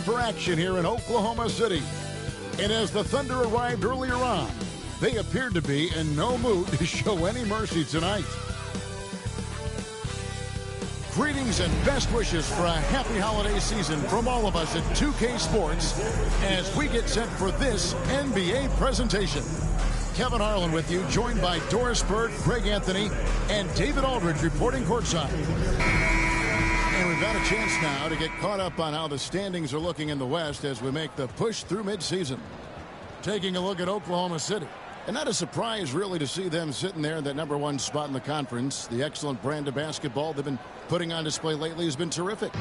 for action here in Oklahoma City. And as the Thunder arrived earlier on, they appeared to be in no mood to show any mercy tonight. Greetings and best wishes for a happy holiday season from all of us at 2K Sports as we get set for this NBA presentation. Kevin Harlan with you, joined by Doris Bird, Greg Anthony, and David Aldridge reporting courtside. And we've got a chance now to get caught up on how the standings are looking in the West as we make the push through midseason. Taking a look at Oklahoma City. And not a surprise, really, to see them sitting there in that #1 spot in the conference. The excellent brand of basketball they've been putting on display lately has been terrific.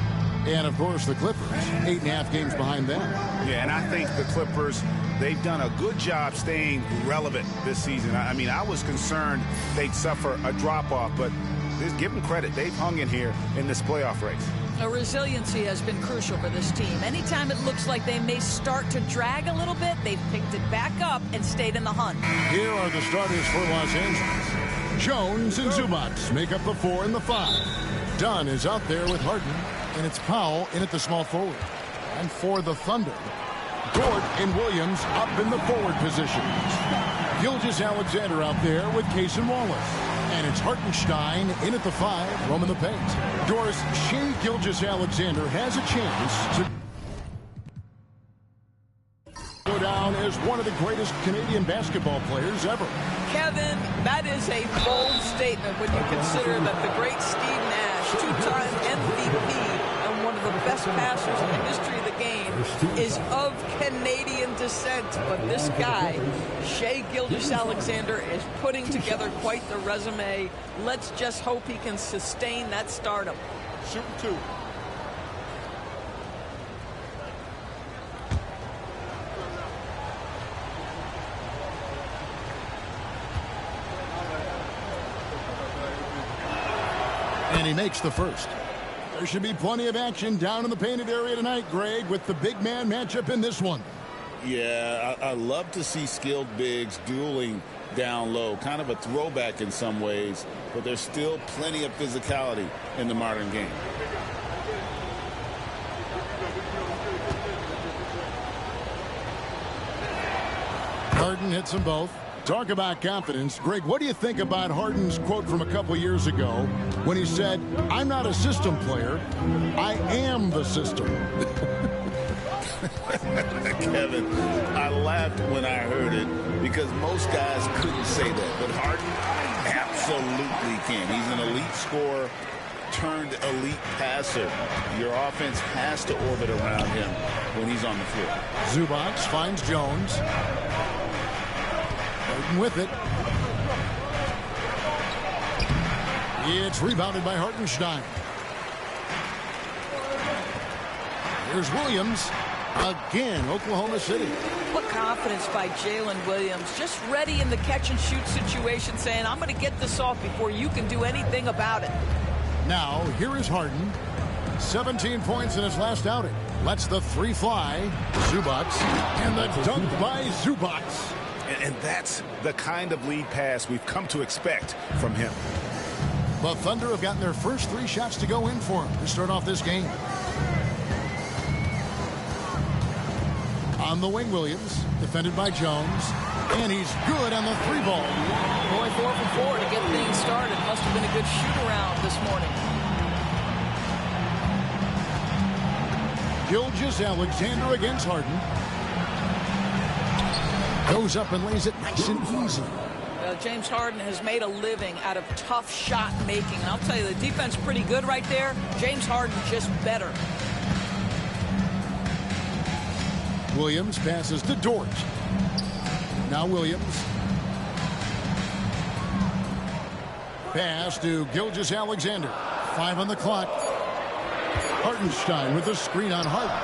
And, of course, the Clippers, 8.5 games behind them. Yeah, and I think the Clippers, they've done a good job staying relevant this season. I mean, I was concerned they'd suffer a drop-off, but just give them credit. They've hung in here in this playoff race. Resiliency has been crucial for this team. Anytime it looks like they may start to drag a little bit, they've picked it back up and stayed in the hunt. Here are the starters for Los Angeles. Jones and Zubac make up the 4 and the 5. Dunn is out there with Harden, and it's Powell in at the small forward. And for the Thunder, Dort and Williams up in the forward positions. Gilgeous-Alexander out there with Case and Wallace. And it's Hartenstein in at the 5, roaming the paint. Doris, Shai Gilgeous-Alexander has a chance to go down as one of the greatest Canadian basketball players ever. Kevin, that is a bold statement when you consider that the great Steve Nash, two-time MVP, and one of the best passers in the history of the game, is of Canadian descent. But this guy, Shai Gilgeous-Alexander, is putting together quite the resume. Let's just hope he can sustain that stardom. Shooting 2. And he makes the first. There should be plenty of action down in the painted area tonight, Greg, with the big man matchup in this one. Yeah, I love to see skilled bigs dueling down low. Kind of a throwback in some ways, but there's still plenty of physicality in the modern game. Harden hits them both. Talk about confidence. Greg, what do you think about Harden's quote from a couple years ago when he said, "I'm not a system player, I am the system"? Kevin, I laughed when I heard it because most guys couldn't say that, but Harden absolutely can. He's an elite scorer turned elite passer. Your offense has to orbit around him when he's on the floor. Zubac finds Jones. Harden with it. It's rebounded by Hartenstein. Here's Williams. Again, Oklahoma City. What confidence by Jalen Williams. Just ready in the catch-and-shoot situation, saying, I'm going to get this off before you can do anything about it. Now, here is Harden. 17 points in his last outing. Lets the 3 fly. Zubac. And the dunk by Zubac. And that's the kind of lead pass we've come to expect from him. The Thunder have gotten their first 3 shots to go in for him to start off this game. On the wing, Williams, defended by Jones. And he's good on the 3 ball. Going 4 for 4 to get things started. Must have been a good shoot-around this morning. Gilgeous-Alexander against Harden. Goes up and lays it nice and easy. James Harden has made a living out of tough shot making. And I'll tell you, the defense pretty good right there. James Harden just better. Williams passes to Dort. Now Williams. Pass to Gilgeous-Alexander. 5 on the clock. Hartenstein with the screen on Harden.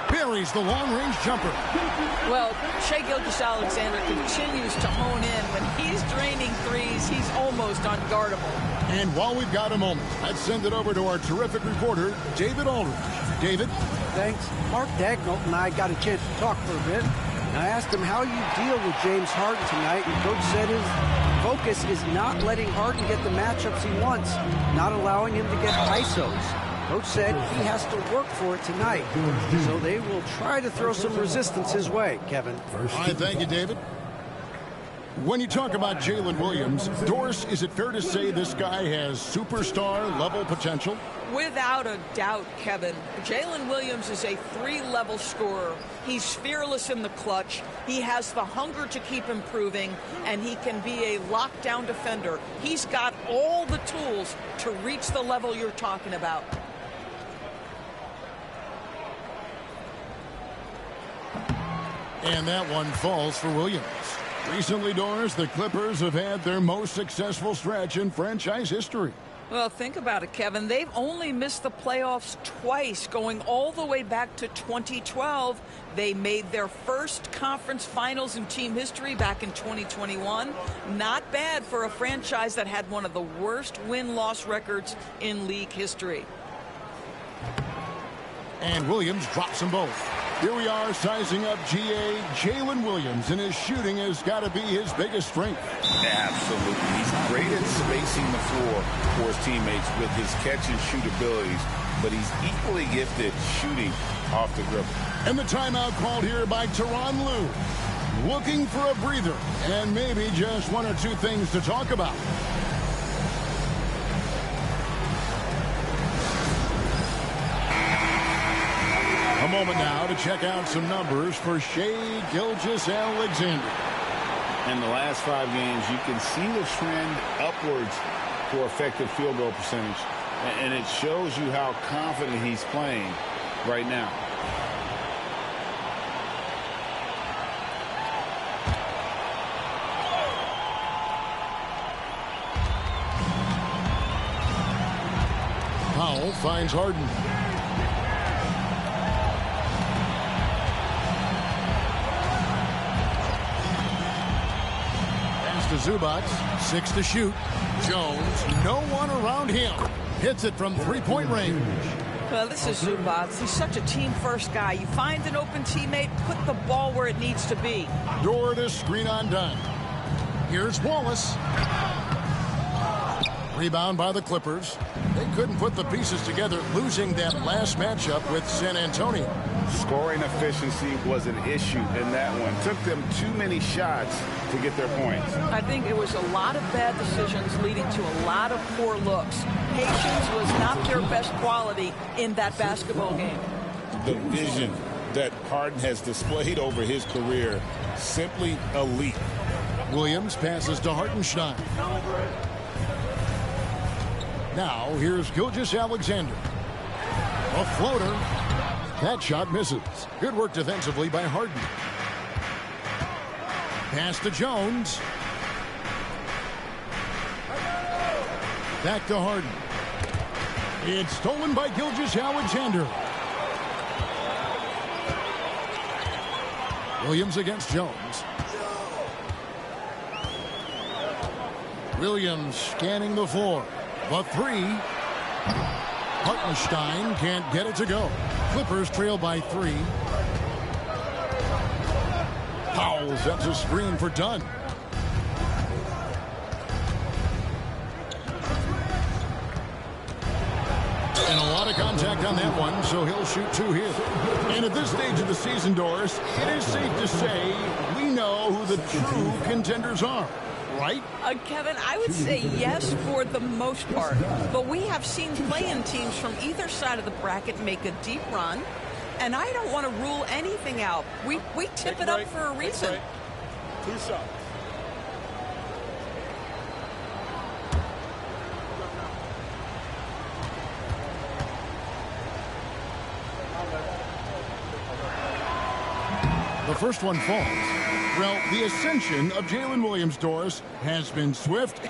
Buries the long-range jumper. Well, Shai Gilgeous-Alexander continues to hone in. When he's draining threes, he's almost unguardable. And while we've got a moment, let's send it over to our terrific reporter, David Aldridge. David? Thanks. Mark Dagnall and I got a chance to talk for a bit. And I asked him how you deal with James Harden tonight, and Coach said his focus is not letting Harden get the matchups he wants, not allowing him to get ISOs. Coach said he has to work for it tonight. So they will try to throw some resistance his way, Kevin. All right, thank you, David. When you talk about Jalen Williams, Doris, is it fair to say this guy has superstar-level potential? Without a doubt, Kevin. Jalen Williams is a 3-level scorer. He's fearless in the clutch. He has the hunger to keep improving, and he can be a lockdown defender. He's got all the tools to reach the level you're talking about. And that one falls for Williams. Recently, Doris, the Clippers have had their most successful stretch in franchise history. Well, think about it, Kevin. They've only missed the playoffs twice, going all the way back to 2012. They made their first conference finals in team history back in 2021. Not bad for a franchise that had one of the worst win-loss records in league history. And Williams drops them both. Here we are sizing up GA Jalen Williams, and his shooting has got to be his biggest strength. Absolutely. He's great at spacing the floor for his teammates with his catch-and-shoot abilities, but he's equally gifted shooting off the dribble. And the timeout called here by Tyronn Lue. Looking for a breather, and maybe just one or two things to talk about. A moment now to check out some numbers for Shai Gilgeous-Alexander. In the last 5 games, you can see the trend upwards for effective field goal percentage. And it shows you how confident he's playing right now. Powell finds Harden. To Zubac, 6 to shoot. Jones, no one around him. Hits it from three-point range. Well, this is Zubac. He's such a team-first guy. You find an open teammate, put the ball where it needs to be. Door to screen on done. Here's Wallace. Rebound by the Clippers. They couldn't put the pieces together, losing that last matchup with San Antonio. Scoring efficiency was an issue in that one. Took them too many shots to get their points. I think it was a lot of bad decisions leading to a lot of poor looks. Patience was not their best quality in that basketball game. The vision that Harden has displayed over his career, simply elite. Williams passes to Hartenstein. Now, here's Gilgeous-Alexander. A floater. That shot misses. Good work defensively by Harden. Pass to Jones. Back to Harden. It's stolen by Gilgeous-Alexander. Williams against Jones. Williams scanning the floor. The three. Hartenstein can't get it to go. Clippers trail by 3. Powell sets a screen for Dunn. And a lot of contact on that one, so he'll shoot 2 here. And at this stage of the season, Doris, it is safe to say we know who the true contenders are. Right? Kevin, I would say yes for the most part. But we have seen play-in teams from either side of the bracket make a deep run. And I don't want to rule anything out. We tip it up for a reason. 2 shots. The first one falls. Well, the ascension of Jalen Williams, Doris, has been swift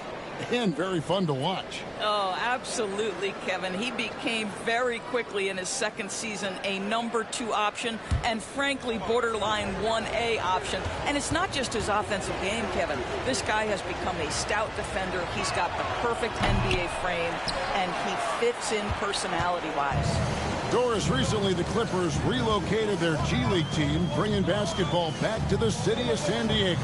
and very fun to watch. Oh, absolutely, Kevin. He became very quickly in his second season a number 2 option and, frankly, borderline 1A option. And it's not just his offensive game, Kevin. This guy has become a stout defender. He's got the perfect NBA frame, and he fits in personality-wise. Doris, recently the Clippers relocated their G League team, bringing basketball back to the city of San Diego.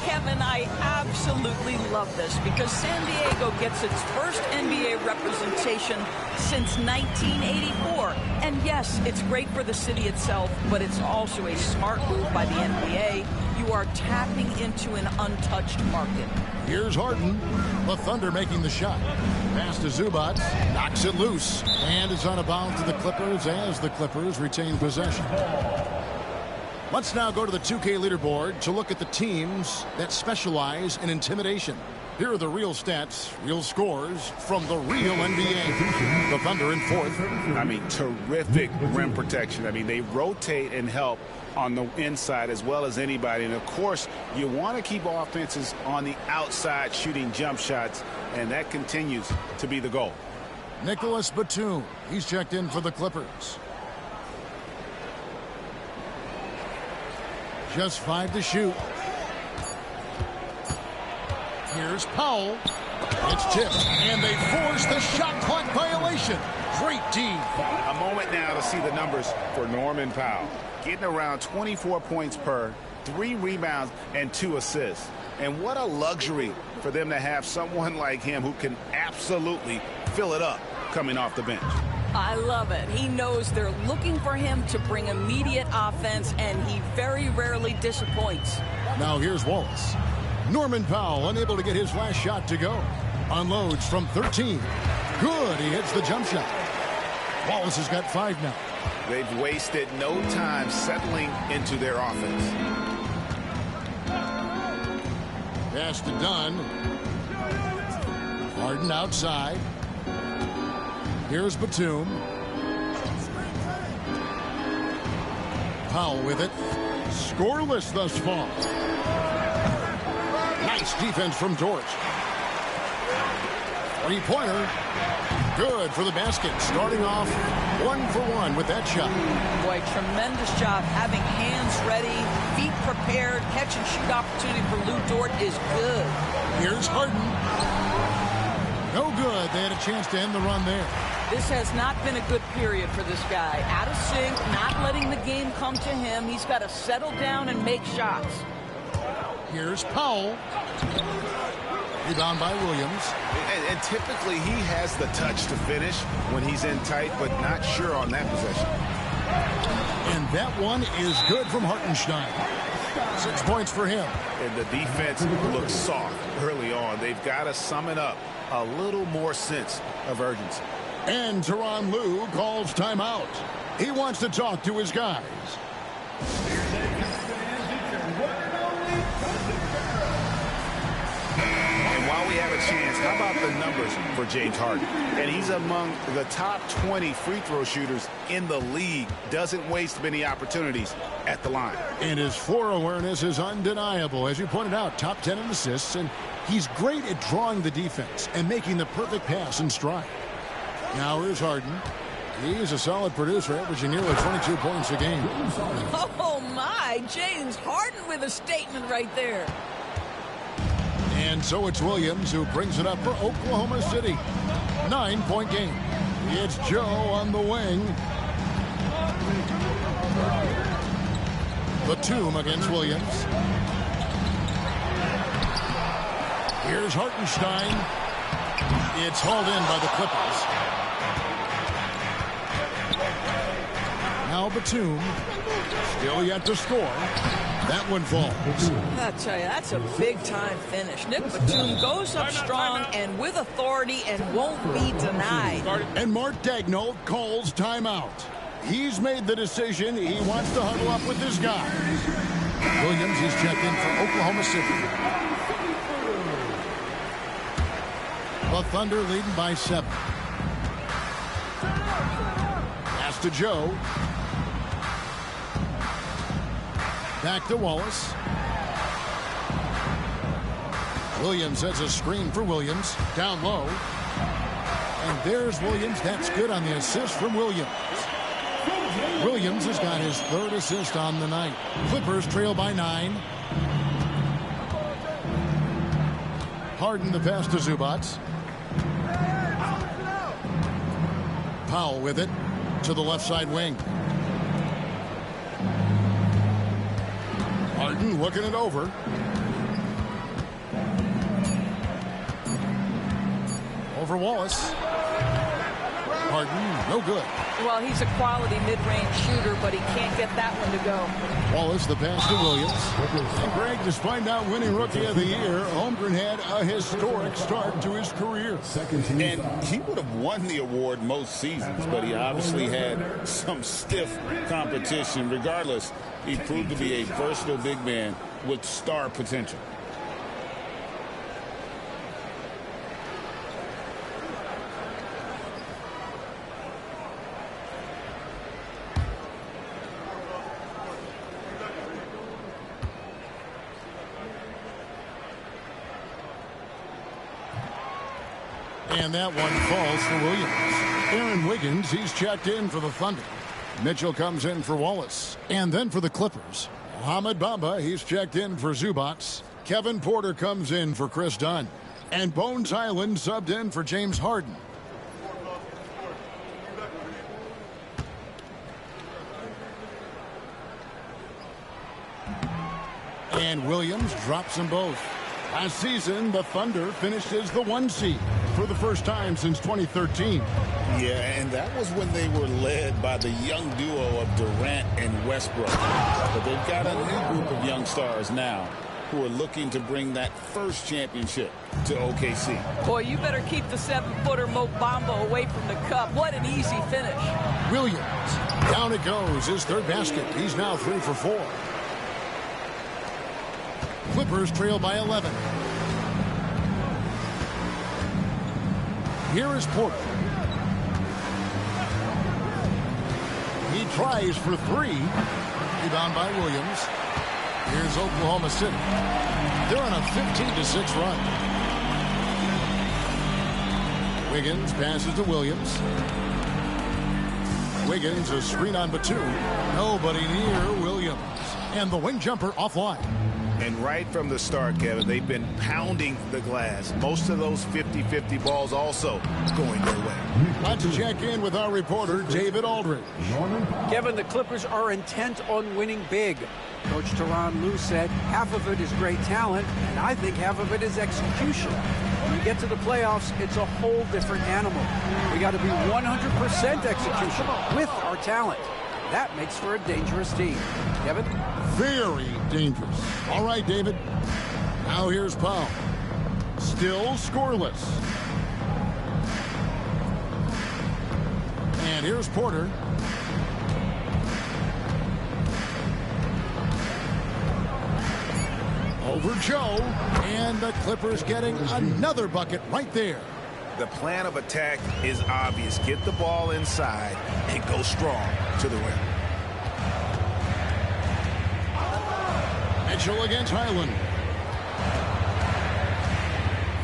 Kevin, I absolutely love this because San Diego gets its first NBA representation since 1984. And yes, it's great for the city itself, but it's also a smart move by the NBA. You are tapping into an untouched market. Here's Harden. The Thunder making the shot. Pass to Zubac. Knocks it loose. And it's on a bounce to the Clippers as the Clippers retain possession. Let's now go to the 2K leaderboard to look at the teams that specialize in intimidation. Here are the real stats, real scores from the real NBA. The Thunder in fourth. I mean, terrific rim protection. I mean, they rotate and help on the inside as well as anybody. And, of course, you want to keep offenses on the outside shooting jump shots, and that continues to be the goal. Nicholas Batum. He's checked in for the Clippers. Just 5 to shoot. Here's Powell. It's tipped, and they force the shot clock violation. Great D. A moment now to see the numbers for Norman Powell. Getting around 24 points per, 3 rebounds, and 2 assists. And what a luxury for them to have someone like him who can absolutely fill it up coming off the bench. I love it. He knows they're looking for him to bring immediate offense, and he very rarely disappoints. Now here's Wallace. Norman Powell unable to get his last shot to go. Unloads from 13. Good. He hits the jump shot. Wallace has got 5 now. They've wasted no time settling into their offense. Pass to Dunn. Harden outside. Here's Batum. Powell with it. Scoreless thus far. Nice defense from George. Three-pointer. Good for the basket. Starting off 1 for 1 with that shot. Boy, tremendous job having hands ready, feet prepared. Catch and shoot opportunity for Lou Dort is good. Here's Harden. No good. They had a chance to end the run there. This has not been a good period for this guy. Out of sync, not letting the game come to him. He's got to settle down and make shots. Here's Powell. Rebound by Williams. And typically he has the touch to finish when he's in tight, but not sure on that possession. And that one is good from Hartenstein. 6 points for him. And the defense looks soft early on. They've got to sum it up. A little more sense of urgency. And Tyronn Lue calls timeout. He wants to talk to his guys. And while we have a chance, how about the numbers for James Harden? And he's among the top 20 free throw shooters in the league. Doesn't waste many opportunities at the line. And his floor awareness is undeniable. As you pointed out, top 10 in assists. And he's great at drawing the defense and making the perfect pass in stride. Now here's Harden. He's a solid producer, averaging nearly 22 points a game. Oh, my. James Harden with a statement right there. And so it's Williams who brings it up for Oklahoma City. 9-point game. It's Joe on the wing. Batum against Williams. Here's Hartenstein. It's hauled in by the Clippers. Now Batum, still yet to score. That one falls. I'll tell you, that's a big-time finish. Nick Batum goes up strong and with authority and won't be denied. And Mark Daigneault calls timeout. He's made the decision. He wants to huddle up with his guys. Williams, he's checked in for Oklahoma City. The Thunder leading by 7. Pass to Joe. Back to Wallace. Williams has a screen for Williams. Down low. And there's Williams. That's good on the assist from Williams. Williams has got his 3rd assist on the night. Clippers trail by 9. Harden the pass to Zubac. Powell with it to the left side wing. Harden looking it over. for Wallace. Harden, no good. Well, he's a quality mid-range shooter, but he can't get that one to go. Wallace, the pass to Williams. And Greg, despite not winning Rookie of the Year, Holmgren had a historic start to his career. And he would have won the award most seasons, but he obviously had some stiff competition. Regardless, he proved to be a versatile big man with star potential. And that one falls for Williams. Aaron Wiggins, he's checked in for the Thunder. Mitchell comes in for Wallace. And then for the Clippers, Mohamed Bamba, he's checked in for Zubats. Kevin Porter comes in for Chris Dunn. And Bones Highland subbed in for James Harden. And Williams drops them both. Last season, the Thunder finished as the 1 seed for the first time since 2013. Yeah, and that was when they were led by the young duo of Durant and Westbrook. But they've got a new group of young stars now who are looking to bring that first championship to OKC. Boy, you better keep the 7-footer Mo Bamba away from the cup. What an easy finish. Williams, down it goes, his third basket. He's now 3 for 4. Clippers trail by 11. Here is Porter. He tries for 3. Rebound by Williams. Here's Oklahoma City. They're on a 15-6 run. Wiggins passes to Williams. Wiggins, a screen on Batum. Nobody near Williams. And the wing jumper offline. And right from the start, Kevin, they've been pounding the glass. Most of those 50-50 balls also going their way. Let's check in with our reporter, David Aldridge. Kevin, the Clippers are intent on winning big. Coach Tyronn Lue said half of it is great talent, and I think half of it is execution. When we get to the playoffs, it's a whole different animal. We got to be 100% execution with our talent. That makes for a dangerous team. Kevin? Very dangerous. All right, David. Now here's Powell. Still scoreless. And here's Porter. Over Joe. And the Clippers getting another bucket right there. The plan of attack is obvious. Get the ball inside and go strong to the rim. Mitchell against Highland.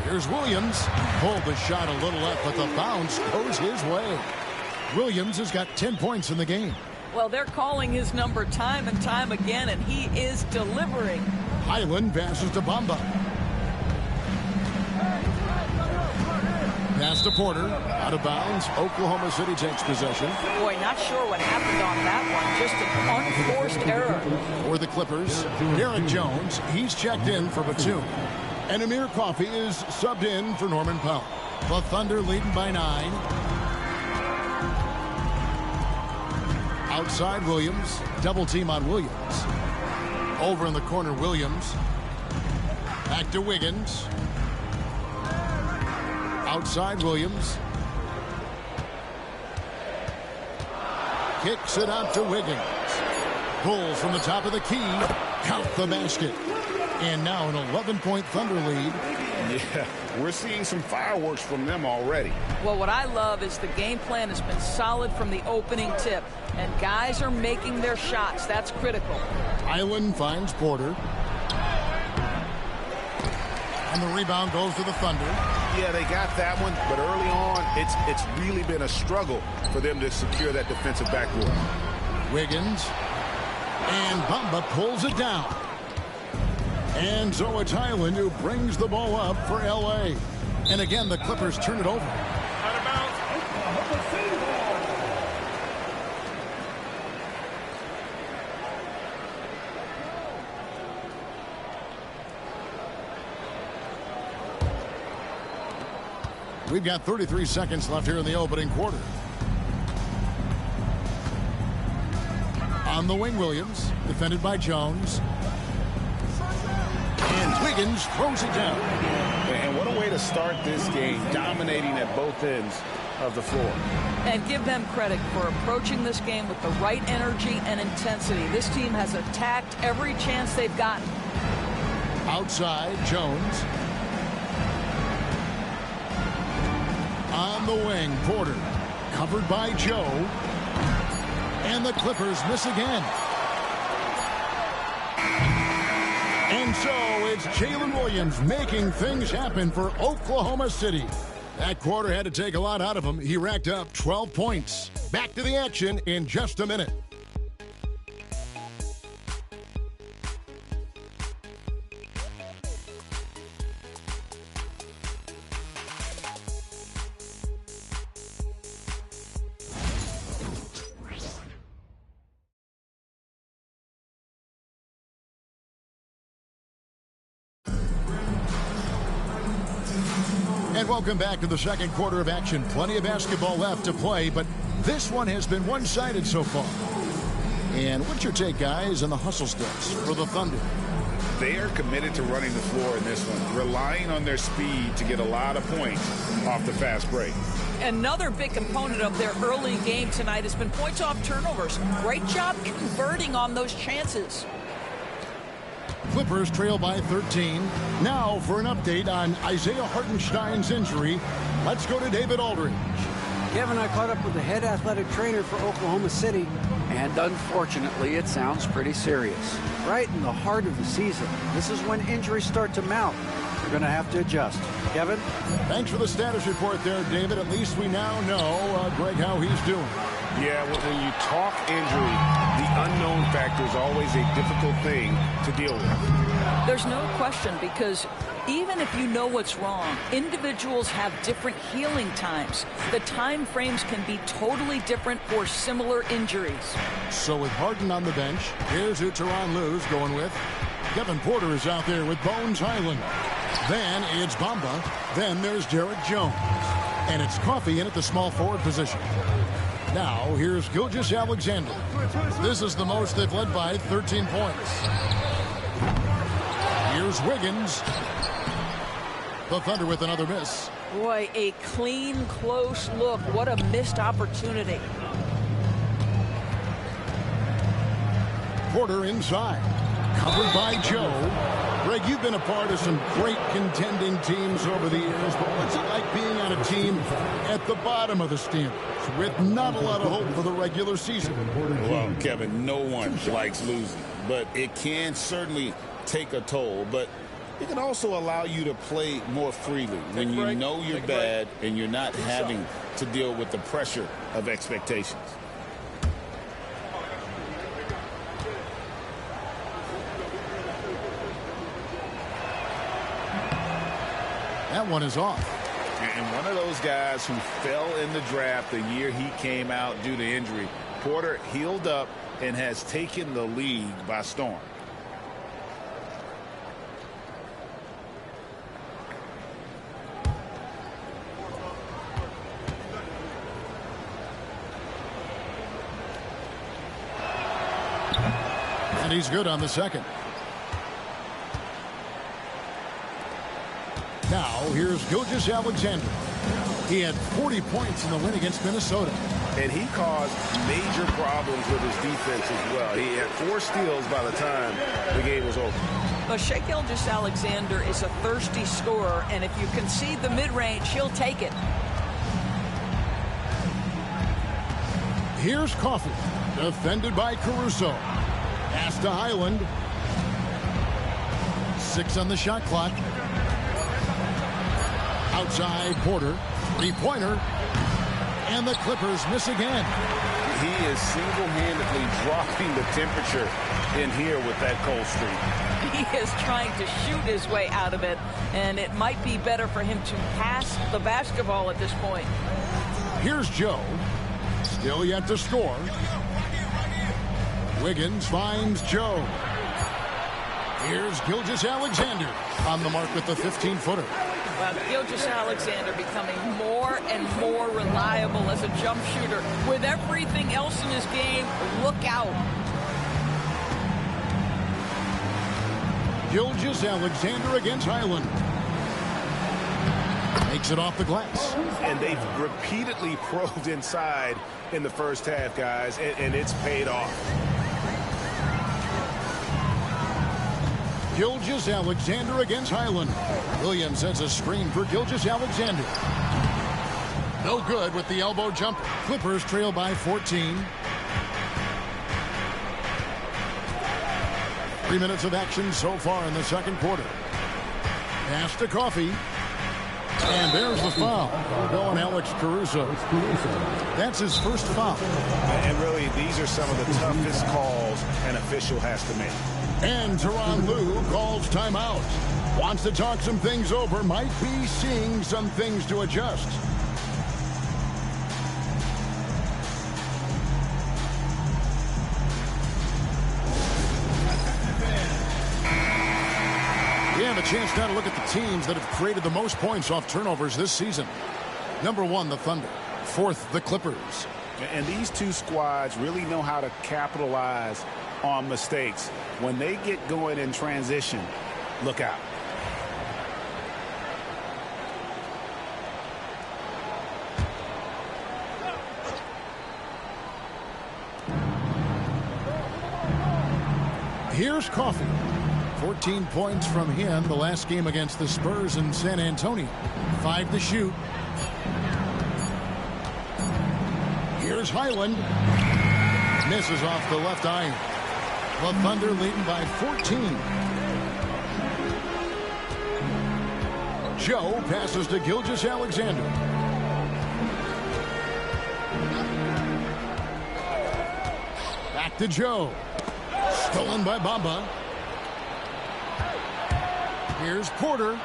Here's Williams. Pulled the shot a little left, but the bounce goes his way. Williams has got 10 points in the game. Well, they're calling his number time and time again, and he is delivering. Highland passes to Bamba. Pass to Porter. Out of bounds. Oklahoma City takes possession. Boy, not sure what happened on that one. Just an unforced error. For the Clippers, Derek Jones, he's checked in for Batum. And Amir Coffey is subbed in for Norman Powell. The Thunder leading by 9. Outside Williams. Double team on Williams. Over in the corner, Williams. Back to Wiggins. Outside Williams. Kicks it out to Wiggins. Pulls from the top of the key. Count the basket. And now an 11-point Thunder lead. Yeah, we're seeing some fireworks from them already. Well, what I love is the game plan has been solid from the opening tip. And guys are making their shots. That's critical. Highland finds Porter. And the rebound goes to the Thunder. Yeah, they got that one, but early on, it's really been a struggle for them to secure that defensive backboard. Wiggins. And Bamba pulls it down. And so it's Highland who brings the ball up for L.A. And again, the Clippers turn it over. Out of bounds. We've got 33 seconds left here in the opening quarter. On the wing, Williams, defended by Jones. And Wiggins throws it down. And what a way to start this game, dominating at both ends of the floor. And give them credit for approaching this game with the right energy and intensity. This team has attacked every chance they've gotten. Outside, Jones. On the wing, Porter, covered by Joe. And the Clippers miss again. And so it's Jalen Williams making things happen for Oklahoma City. That quarter had to take a lot out of him. He racked up 12 points. Back to the action in just a minute. And welcome back to the second quarter of action. Plenty of basketball left to play, but this one has been one-sided so far. And what's your take, guys, on the hustle steps for the Thunder? They are committed to running the floor in this one, relying on their speed to get a lot of points off the fast break. Another big component of their early game tonight has been points off turnovers. Great job converting on those chances. Clippers trail by 13. Now for an update on Isaiah Hartenstein's injury, let's go to David Aldridge. Kevin, I caught up with the head athletic trainer for Oklahoma City, and unfortunately, it sounds pretty serious. Right in the heart of the season, this is when injuries start to mount. They're going to have to adjust. Kevin? Thanks for the status report there, David. At least we now know, Greg, how he's doing. Yeah, well, when you talk injury, the unknown factor is always a difficult thing to deal with. There's no question, because even if you know what's wrong, individuals have different healing times. The time frames can be totally different for similar injuries. So with Harden on the bench, here's who Tyronn Lue's going with. Kevin Porter is out there with Bones Highland. Then it's Bamba. Then there's Derek Jones. And it's Coffey in at the small forward position. Now, here's Gilgeous-Alexander. This is the most they've led by 13 points. Here's Wiggins. The Thunder with another miss. Boy, a clean, close look. What a missed opportunity. Porter inside. Covered by Joe. Greg, you've been a part of some great contending teams over the years, but what's it like being on a team at the bottom of the standings with not a lot of hope for the regular season? Well, Kevin, no one likes losing, but it can certainly take a toll. But it can also allow you to play more freely when you know you're bad and you're not having to deal with the pressure of expectations. That one is off. And one of those guys who fell in the draft the year he came out due to injury. Porter healed up and has taken the league by storm. And he's good on the second. Now, here's Gilgeous-Alexander. He had 40 points in the win against Minnesota. And he caused major problems with his defense as well. He had 4 steals by the time the game was over. Well, Shai Gilgeous-Alexander is a thirsty scorer, and if you concede the mid-range, he'll take it. Here's Coffey, defended by Caruso. Pass to Highland. 6 on the shot clock. Outside Porter, 3-pointer, and the Clippers miss again. He is single-handedly dropping the temperature in here with that cold streak. He is trying to shoot his way out of it, and it might be better for him to pass the basketball at this point. Here's Joe, still yet to score. Wiggins finds Joe. Here's Gilgeous-Alexander on the mark with the 15-footer. Well, Gilgeous-Alexander becoming more and more reliable as a jump shooter. With everything else in his game, look out. Gilgeous-Alexander against Highland. Makes it off the glass. And they've repeatedly probed inside in the first half, guys, and it's paid off. Gilgeous-Alexander against Highland. Williams sets a screen for Gilgeous-Alexander. No good with the elbow jumper. Clippers trail by 14. 3 minutes of action so far in the second quarter. Pass to Coffey. And there's the foul. Going Alex Caruso. That's his first foul. And really, these are some of the toughest calls an official has to make. And Tyronn Lue calls timeout. Wants to talk some things over. Might be seeing some things to adjust. We have a chance now to look at the teams that have created the most points off turnovers this season. Number 1, the Thunder. 4th, the Clippers. And these two squads really know how to capitalize on mistakes. When they get going in transition, look out. Here's Coffey. 14 points from him the last game against the Spurs in San Antonio. 5 to shoot. Here's Highland. Misses off the left iron. The Thunder leading by 14. Joe passes to Gilgeous-Alexander. Back to Joe. Stolen by Bamba. Here's Porter.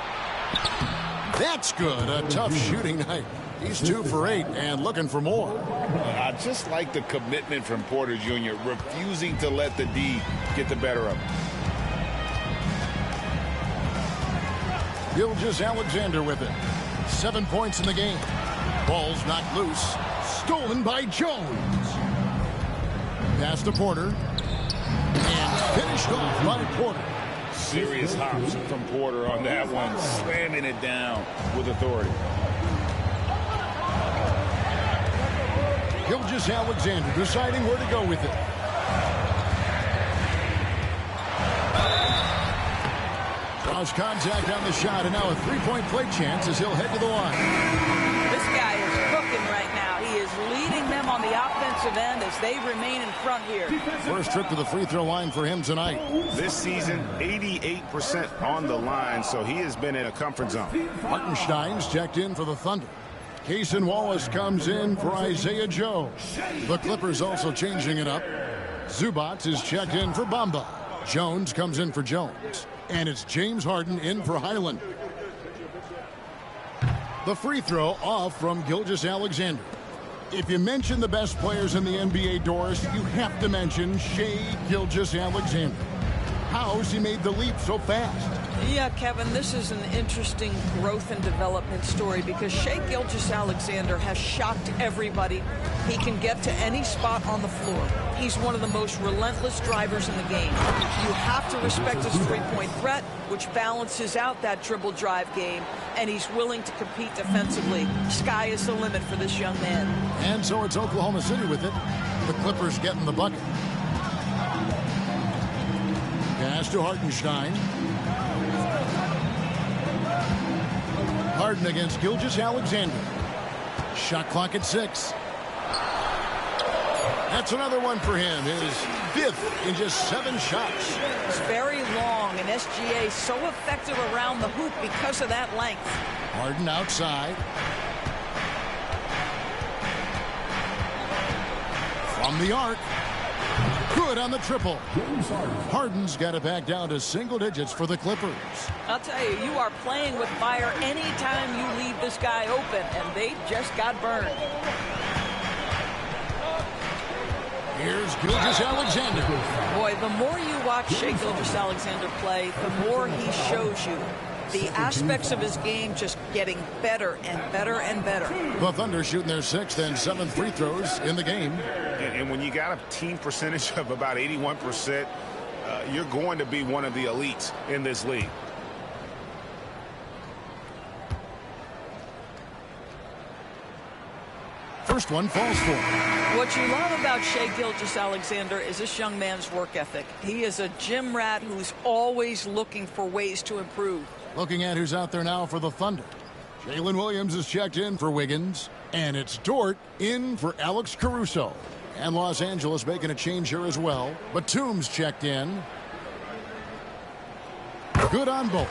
That's good. A tough shooting night. He's 2 for 8 and looking for more. I just like the commitment from Porter Jr., refusing to let the D get the better of him. Gilgeous-Alexander with it. 7 points in the game. Ball's knocked loose. Stolen by Jones. Pass to Porter. And finished off by Porter. Serious hops from Porter on that one, slamming it down with authority. Gilgeous-Alexander deciding where to go with it. Draws contact on the shot, and now a three-point play chance as he'll head to the line. This guy is cooking right now. He is leading them on the offensive end as they remain in front here. First trip to the free throw line for him tonight. This season, 88% on the line, so he has been in a comfort zone. Hartenstein's checked in for the Thunder. Cason Wallace comes in for Isaiah Joe. The Clippers also changing it up. Zubac is checked in for Bamba. Jones comes in for Jones. And it's James Harden in for Highland. The free throw off from Gilgeous-Alexander. If you mention the best players in the NBA, Doris, you have to mention Shai Gilgeous-Alexander. How's he made the leap so fast? Yeah, Kevin, this is an interesting growth and development story because Shai Gilgeous-Alexander has shocked everybody. He can get to any spot on the floor. He's one of the most relentless drivers in the game. You have to respect his three-point threat, which balances out that dribble drive game, and he's willing to compete defensively. Sky is the limit for this young man. And so it's Oklahoma City with it. The Clippers getting the bucket. Pass to Hartenstein. Harden against Gilgeous-Alexander. Shot clock at 6. That's another one for him. His 5th in just 7 shots. It's very long, and SGA so effective around the hoop because of that length. Harden outside. From the arc. Good on the triple. Harden's got it back down to single digits for the Clippers. I'll tell you, you are playing with fire anytime you leave this guy open, and they just got burned. Here's Gilgeous-Alexander. Boy, the more you watch Shai Gilgeous-Alexander play, the more he shows you the aspects of his game just getting better and better and better. The Thunder shooting their 6th and 7th free throws in the game. And when you got a team percentage of about 81%, you're going to be one of the elites in this league. First one falls for him. What you love about Shai Gilgeous-Alexander is this young man's work ethic. He is a gym rat who's always looking for ways to improve. Looking at who's out there now for the Thunder. Jalen Williams is checked in for Wiggins. And it's Dort in for Alex Caruso. And Los Angeles making a change here as well. Batum's checked in. Good on both.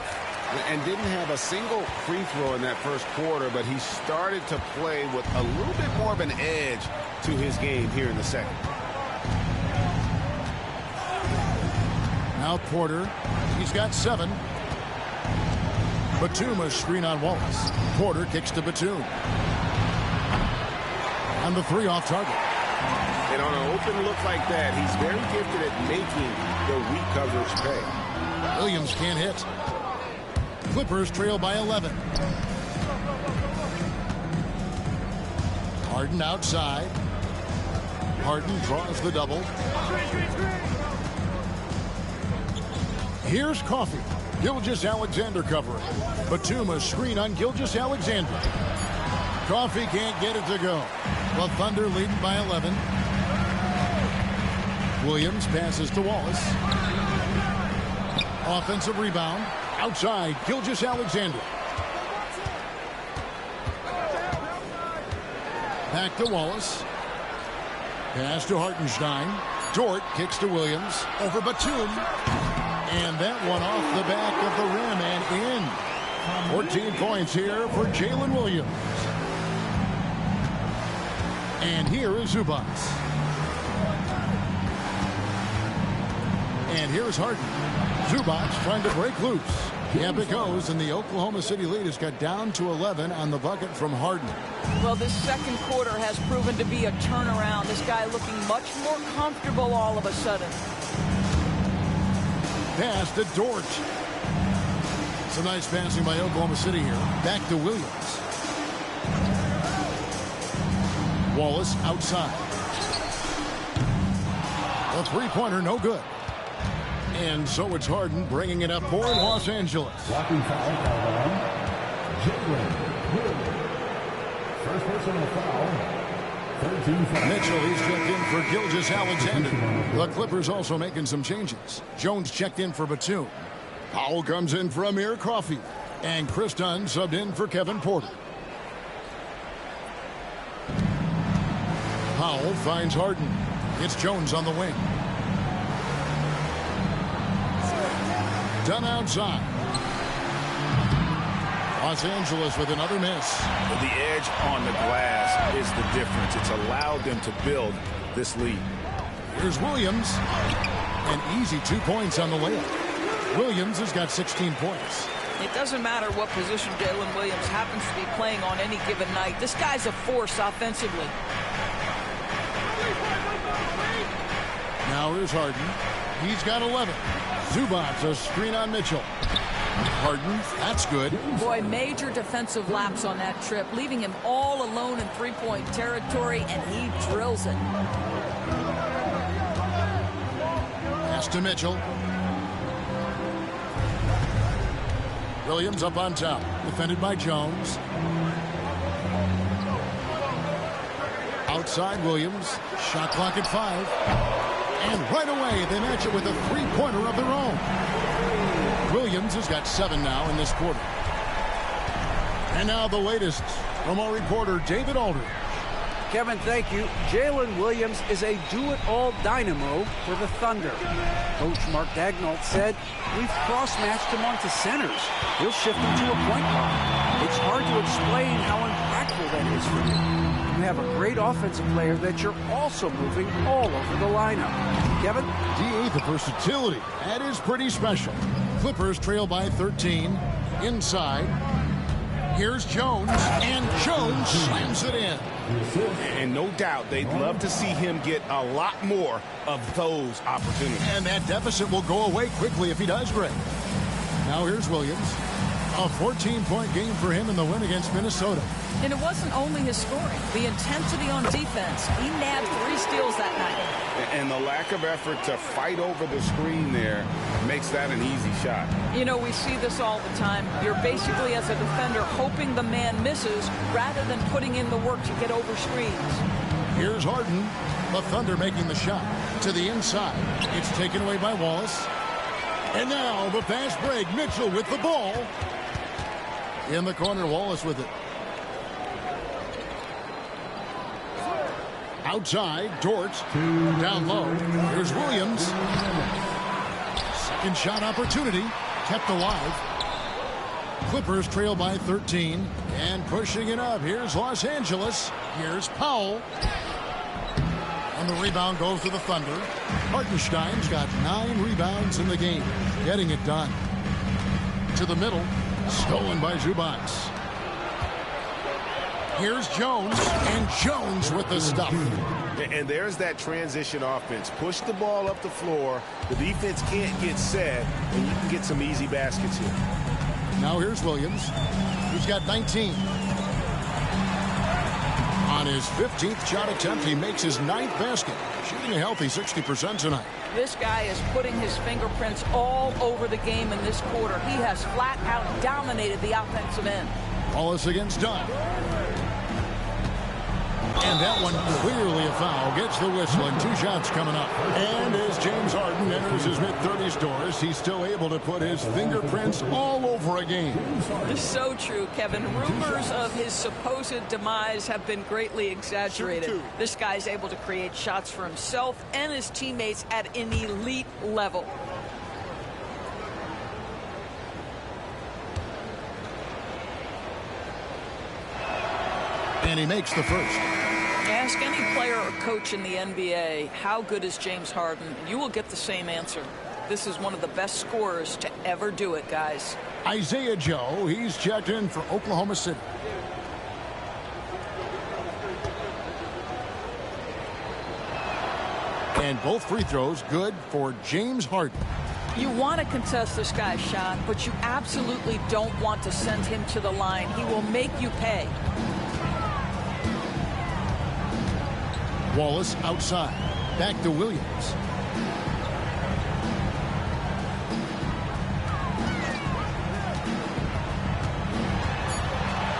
And didn't have a single free throw in that first quarter, but he started to play with a little bit more of an edge to his game here in the second. Now Porter, he's got 7. Batum a screen on Wallace. Porter kicks to Batum. And the 3 off target. And on an open look like that, he's very gifted at making the weak coverage pay. Williams can't hit. Clippers trail by 11. Harden outside. Harden draws the double. Here's Coffey. Gilgeous-Alexander covering. Batum a screen on Gilgeous-Alexander. Coffey can't get it to go. The Thunder leading by 11. Williams passes to Wallace. Offensive rebound. Outside, Gilgeous-Alexander. Back to Wallace. Pass to Hartenstein. Dort kicks to Williams. Over Batum. And that one off the back of the rim and in. 14 points here for Jalen Williams. And here is Zubac. And here's Harden. Zubac trying to break loose. Yep, it goes, and the Oklahoma City lead has got down to 11 on the bucket from Harden. Well, this second quarter has proven to be a turnaround. This guy looking much more comfortable all of a sudden. Pass to Dort. Some nice passing by Oklahoma City here. Back to Williams. Wallace outside. The three-pointer no good. And so it's Harden bringing it up for Los Angeles. Blocking foul, Jalen Williams. First personal foul. 13 foul. Mitchell, he's checked in for Gilgeous-Alexander. The Clippers also making some changes. Jones checked in for Batum. Powell comes in for Amir Coffey. And Chris Dunn subbed in for Kevin Porter. Powell finds Harden. It's Jones on the wing. Dunn outside. Los Angeles with another miss. The edge on the glass is the difference. It's allowed them to build this lead. Here's Williams. An easy 2 points on the layup. Williams has got 16 points. It doesn't matter what position Jalen Williams happens to be playing on any given night. This guy's a force offensively. Now here's Harden. He's got 11. Zubac, a screen on Mitchell. Harden, that's good. Boy, major defensive lapse on that trip, leaving him all alone in three-point territory, and he drills it. Pass to Mitchell. Williams up on top, defended by Jones. Outside Williams, shot clock at 5. And right away, they match it with a three-pointer of their own. Williams has got 7 now in this quarter. And now the latest from our reporter, David Aldridge. Kevin, thank you. Jalen Williams is a do-it-all dynamo for the Thunder. Coach Mark Daigneault said, we've cross-matched him onto centers. He'll shift him to a point guard. It's hard to explain how impactful that is for you. You have a great offensive player that you're also moving all over the lineup. Kevin? D8, the versatility. That is pretty special. Clippers trail by 13. Inside. Here's Jones. And Jones slams it in. And no doubt they'd love to see him get a lot more of those opportunities. And that deficit will go away quickly if he does great. Now here's Williams. A 14-point game for him in the win against Minnesota. And it wasn't only his scoring. The intensity on defense. He nabbed 3 steals that night. And the lack of effort to fight over the screen there makes that an easy shot. You know, we see this all the time. You're basically, as a defender, hoping the man misses rather than putting in the work to get over screens. Here's Harden. The Thunder making the shot to the inside. It's taken away by Wallace. And now the fast break. Mitchell with the ball. In the corner, Wallace with it. Outside, Dort. Down low. Here's Williams. Second shot opportunity. Kept alive. Clippers trail by 13. And pushing it up. Here's Los Angeles. Here's Powell. And the rebound goes to the Thunder. Hartenstein's got 9 rebounds in the game. Getting it done. To the middle. Stolen by Zubac. Here's Jones. And Jones with the stuff. And there's that transition offense. Push the ball up the floor. The defense can't get set. And you can get some easy baskets here. Now here's Williams. He's got 19. On his 15th shot attempt, he makes his 9th basket. Shooting a healthy 60% tonight. This guy is putting his fingerprints all over the game in this quarter. He has flat out dominated the offensive end. Wallace against Dunn. And that one clearly a foul. Gets the whistle and 2 shots coming up. And as James Harden enters his mid-30s doors, he's still able to put his fingerprints all over a game. This is so true, Kevin. Rumors of his supposed demise have been greatly exaggerated. This guy's able to create shots for himself and his teammates at an elite level. And he makes the first. Ask any player or coach in the NBA, how good is James Harden? You will get the same answer. This is one of the best scorers to ever do it, guys. Isaiah Joe, he's checked in for Oklahoma City. And both free throws good for James Harden. You want to contest this guy's shot, but you absolutely don't want to send him to the line. He will make you pay. Wallace outside. Back to Williams.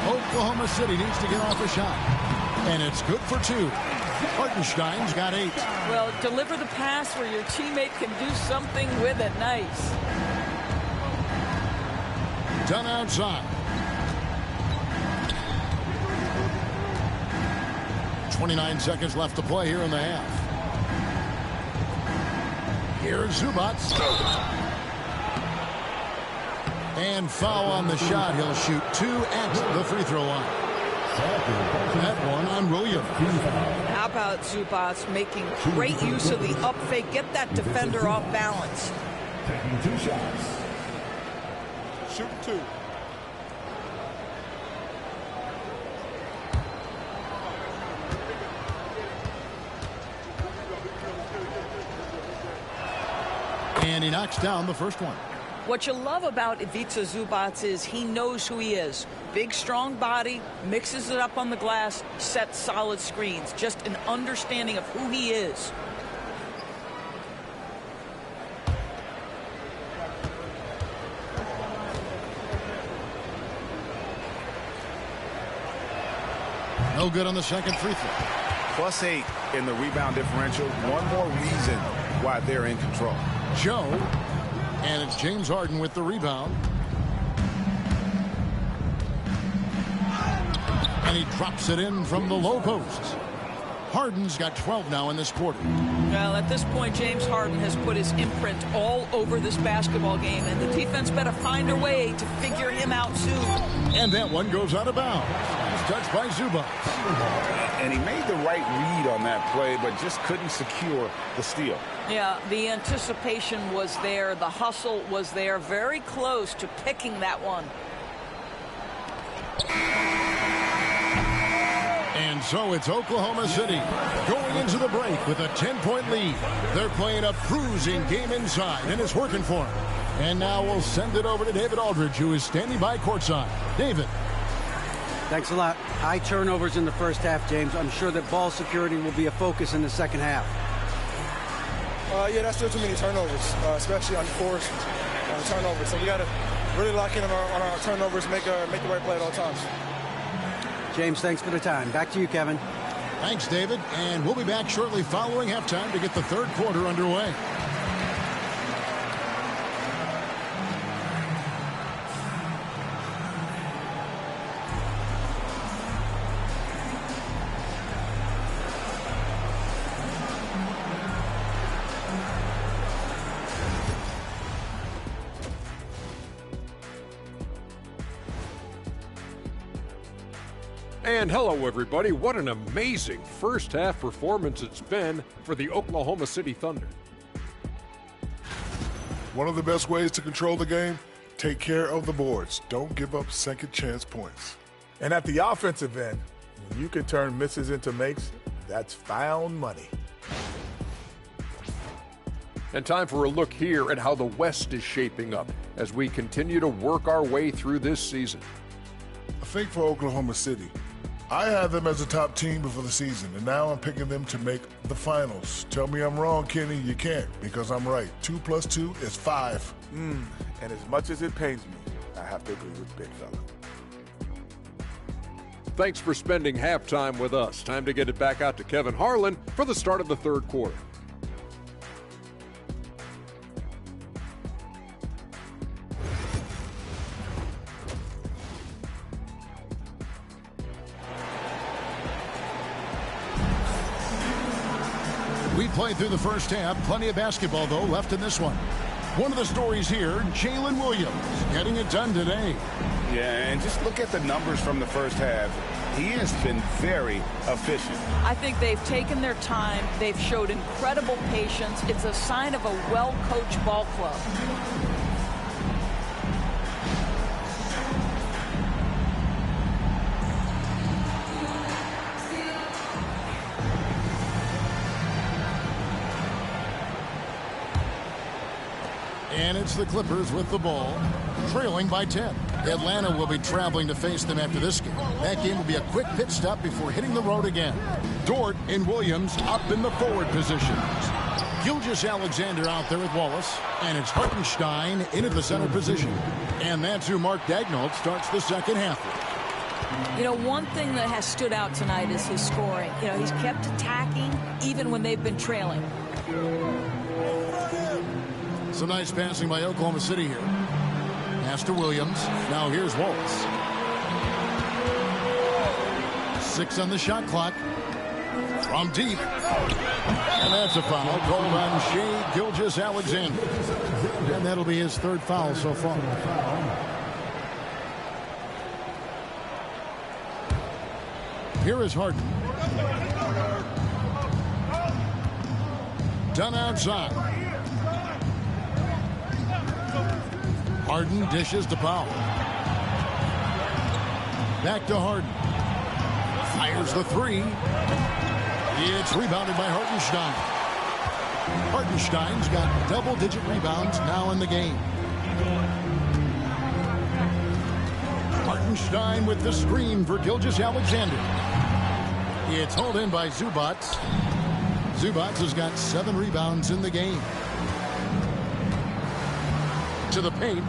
Oklahoma City needs to get off a shot. And it's good for 2. Hartenstein's got 8. Well, deliver the pass where your teammate can do something with it. Nice. Done outside. 29 seconds left to play here in the half. Here's Zubac. And foul on the shot. He'll shoot 2 at the free throw line. That one on Williams. How about Zubac making great use of the up fake? Get that defender off balance. Taking 2 shots. Shoot 2. And he knocks down the first one. What you love about Ivica Zubac is he knows who he is. Big, strong body, mixes it up on the glass, sets solid screens. Just an understanding of who he is. No good on the second free throw. +8 in the rebound differential. One more reason why they're in control. Joe. And it's James Harden with the rebound. And he drops it in from the low post. Harden's got 12 now in this quarter. Well, at this point, James Harden has put his imprint all over this basketball game, and the defense better find a way to figure him out soon. And that one goes out of bounds. It's touched by Zubac. And he made the right read on that play, but just couldn't secure the steal. Yeah, the anticipation was there. The hustle was there. Very close to picking that one. And so it's Oklahoma City going into the break with a 10-point lead. They're playing a cruising game inside, and it's working for them. And now we'll send it over to David Aldridge, who is standing by courtside. David. Thanks a lot. High turnovers in the first half, James. I'm sure that ball security will be a focus in the second half. Yeah, that's still too many turnovers, especially on forced turnovers. So we got to really lock in on our turnovers, make the right play at all times. James, thanks for the time. Back to you, Kevin. Thanks, David. And we'll be back shortly following halftime to get the third quarter underway. And hello, everybody. What an amazing first half performance it's been for the Oklahoma City Thunder. One of the best ways to control the game, take care of the boards. Don't give up second chance points. And at the offensive end, when you can turn misses into makes, that's found money. And time for a look here at how the West is shaping up as we continue to work our way through this season. I think for Oklahoma City, I had them as a top team before the season, and now I'm picking them to make the finals. Tell me I'm wrong, Kenny. You can't, because I'm right. 2 + 2 is 5. And as much as it pains me, I have to agree with Big Fella. Thanks for spending halftime with us. Time to get it back out to Kevin Harlan for the start of the third quarter. We played through the first half. Plenty of basketball, though, left in this one. One of the stories here, Jalen Williams getting it done today. Yeah, and just look at the numbers from the first half. He has been very efficient. I think they've taken their time. They've showed incredible patience. It's a sign of a well-coached ball club. And it's the Clippers with the ball, trailing by 10. Atlanta will be traveling to face them after this game. That game will be a quick pit stop before hitting the road again. Dort and Williams up in the forward positions. Gilgeous-Alexander out there with Wallace, and it's Hartenstein into the center position. And that's who Mark Daigneault starts the second half with. You know, one thing that has stood out tonight is his scoring. You know, he's kept attacking even when they've been trailing. Some nice passing by Oklahoma City here. Pass to Williams. Now here's Wallace. 6 on the shot clock. From deep. And that's a foul called on Shai Gilgeous-Alexander. And that'll be his third foul so far. Here is Harden. Done outside. Harden dishes to Powell. Back to Harden. Fires the three. It's rebounded by Hartenstein. Hartenstein's got double-digit rebounds now in the game. Hartenstein with the screen for Gilgeous-Alexander. It's hauled in by Zubac. Zubac has got 7 rebounds in the game. To the paint.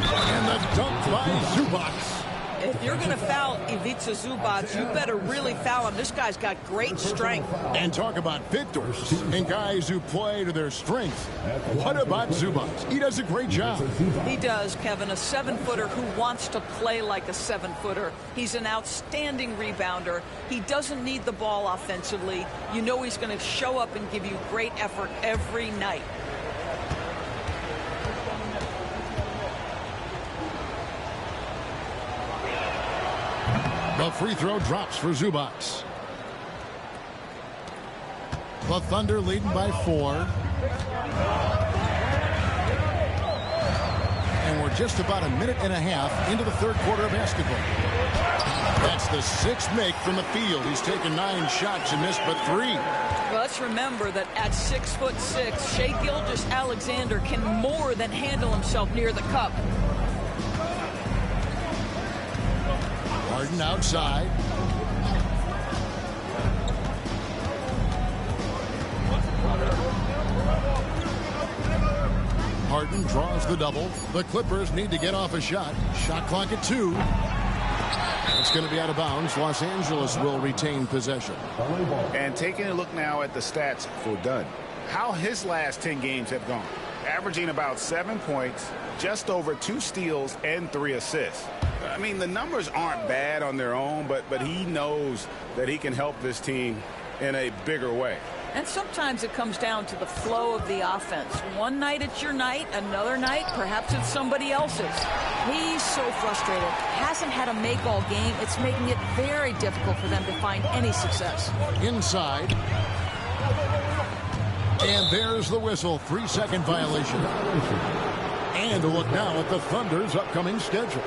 And the dunk by Zubac. If you're going to foul Ivica Zubac, you better really foul him. This guy's got great strength. And talk about victors and guys who play to their strengths. What about Zubac? He does a great job. He does, Kevin. A 7-footer who wants to play like a 7-footer. He's an outstanding rebounder. He doesn't need the ball offensively. You know he's going to show up and give you great effort every night. The free throw drops for Zubac. The Thunder leading by 4. And we're just about a minute and a half into the third quarter of basketball. That's the 6th make from the field. He's taken 9 shots and missed but 3. Well, let's remember that at 6'6", Shai Gilgeous-Alexander can more than handle himself near the cup. Harden outside. Harden draws the double. The Clippers need to get off a shot. Shot clock at 2. It's going to be out of bounds. Los Angeles will retain possession. And taking a look now at the stats for Dunn. How his last 10 games have gone. Averaging about 7 points, just over 2 steals, and 3 assists. I mean, the numbers aren't bad on their own, but he knows that he can help this team in a bigger way. And sometimes it comes down to the flow of the offense. One night it's your night, another night perhaps it's somebody else's. He's so frustrated. Hasn't had a make all game. It's making it very difficult for them to find any success. Inside. And there's the whistle. 3-second violation. And a look now at the Thunder's upcoming schedule.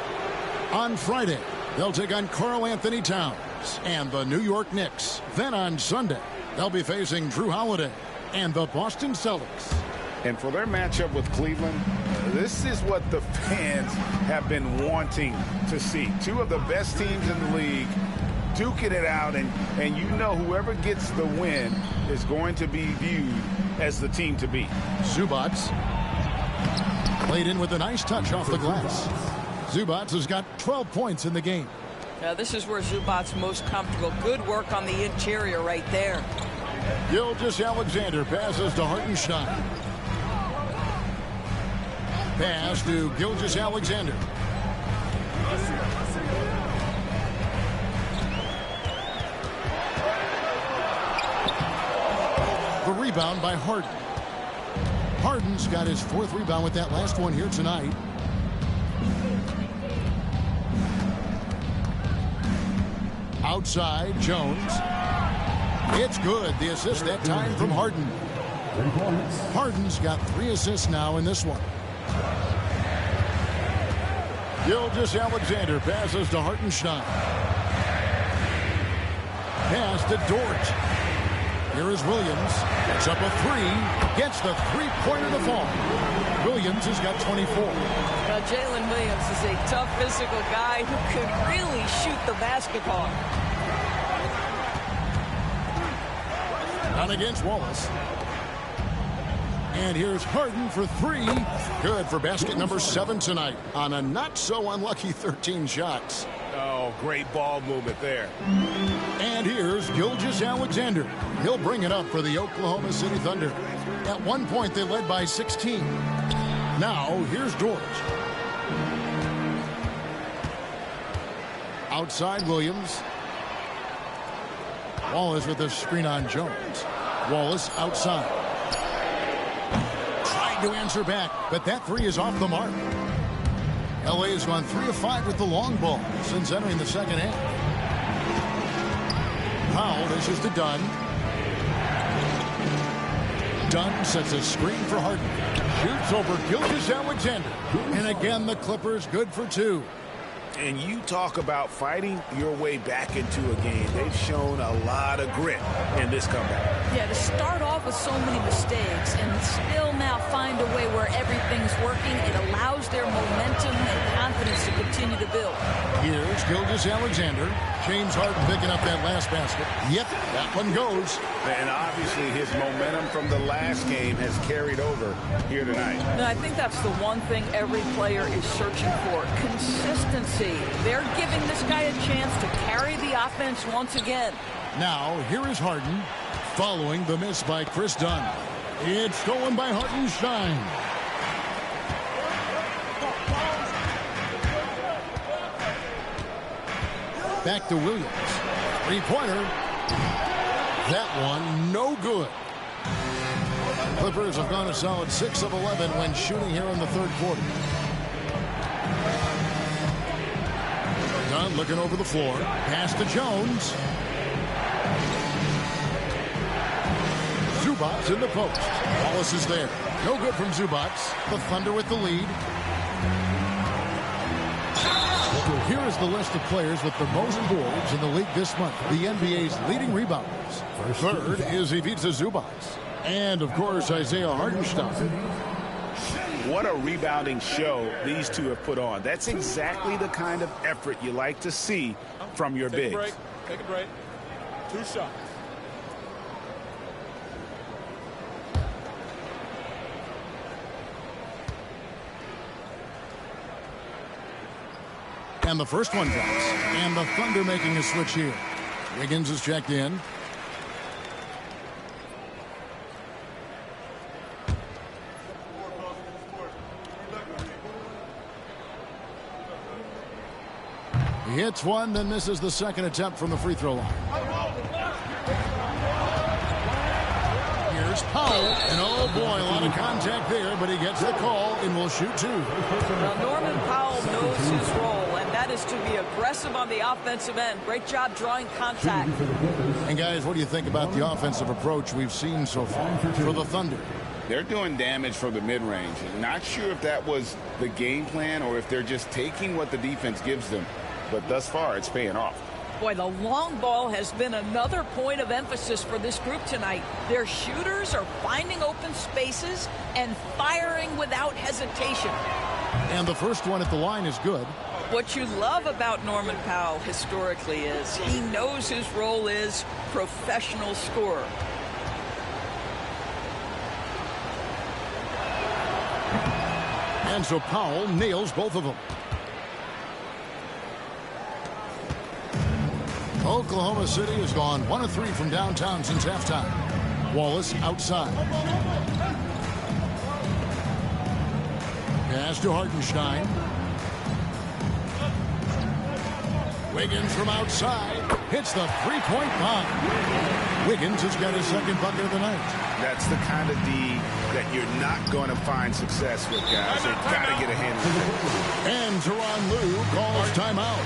On Friday, they'll take on Karl Anthony Towns and the New York Knicks. Then on Sunday, they'll be facing Drew Holiday and the Boston Celtics. And for their matchup with Cleveland, this is what the fans have been wanting to see. 2 of the best teams in the league duking it out, and you know whoever gets the win is going to be viewed as the team to beat. Zubac played in with a nice touch off the glass. Zubac has got 12 points in the game. Now this is where Zubac's most comfortable. Good work on the interior right there. Gilgeous-Alexander passes to Hartenstein. Pass to Gilgeous-Alexander. The rebound by Harden. Harden's got his 4th rebound with that last one here tonight. Outside, Jones. It's good. The assist that time from Harden. Harden's got 3 assists now in this one. Gilgeous-Alexander passes to Hartenstein. Pass to Dort. Here is Williams. Gets up a 3. Gets the 3-pointer to fall. Williams has got 24. Jalen Williams is a tough physical guy who could really shoot the basketball. Down against Wallace. And here's Harden for 3. Good for basket number 7 tonight on a not-so-unlucky 13 shots. Oh, great ball movement there. And here's Gilgeous-Alexander. He'll bring it up for the Oklahoma City Thunder. At one point, they led by 16. Now, here's Dort. Outside, Williams. Wallace with a screen on Jones. Wallace outside. Tried to answer back, but that 3 is off the mark. LA has gone 3 of 5 with the long ball since entering the second half. Powell dishes to Dunn. Dunn sets a screen for Harden. Shoots over Gilgeous-Alexander. And again, the Clippers good for 2. And you talk about fighting your way back into a game. They've shown a lot of grit in this comeback. Yeah, to start off with so many mistakes and still now find a way where everything's working, it allows their momentum and confidence to continue to build. Here's Gilgeous-Alexander. James Harden picking up that last basket. Yep, that one goes. And obviously his momentum from the last game has carried over here tonight. And I think that's the one thing every player is searching for. Consistency. They're giving this guy a chance to carry the offense once again. Now, here is Harden following the miss by Chris Dunn. It's stolen by Hartenstein. Back to Williams. 3-pointer. That one, no good. Clippers have gone a solid 6 of 11 when shooting here in the third quarter. Dunn looking over the floor. Pass to Jones. Zubac in the post. Wallace is there. No good from Zubac. The Thunder with the lead. Here is the list of players with the most boards in the league this month. The NBA's leading rebounders. Third is Ivica Zubac. And, of course, Isaiah Hartenstein. What a rebounding show these two have put on. That's exactly the kind of effort you like to see from your bigs. Take a break. 2 shots. And the first one drops. And the Thunder making a switch here. Wiggins is checked in. He hits one, then misses the second attempt from the free throw line. Here's Powell, and oh boy, a lot of contact there, but he gets the call and will shoot 2. Well, Norman Powell knows his role, and that is to be aggressive on the offensive end. Great job drawing contact. And guys, what do you think about the offensive approach we've seen so far for the Thunder? They're doing damage from the mid-range. Not sure if that was the game plan or if they're just taking what the defense gives them. But thus far, it's paying off. Boy, the long ball has been another point of emphasis for this group tonight. Their shooters are finding open spaces and firing without hesitation. And the first one at the line is good. What you love about Norman Powell historically is he knows his role is professional scorer. And so Powell nails both of them. Oklahoma City has gone 1 of 3 from downtown since halftime. Wallace outside. Pass to Hartenstein. Wiggins from outside hits the three-point bomb. Wiggins has got his second bucket of the night. That's the kind of D that you're not going to find success with, guys. You've got to get a hand in it. And Tyronn Lue calls timeout.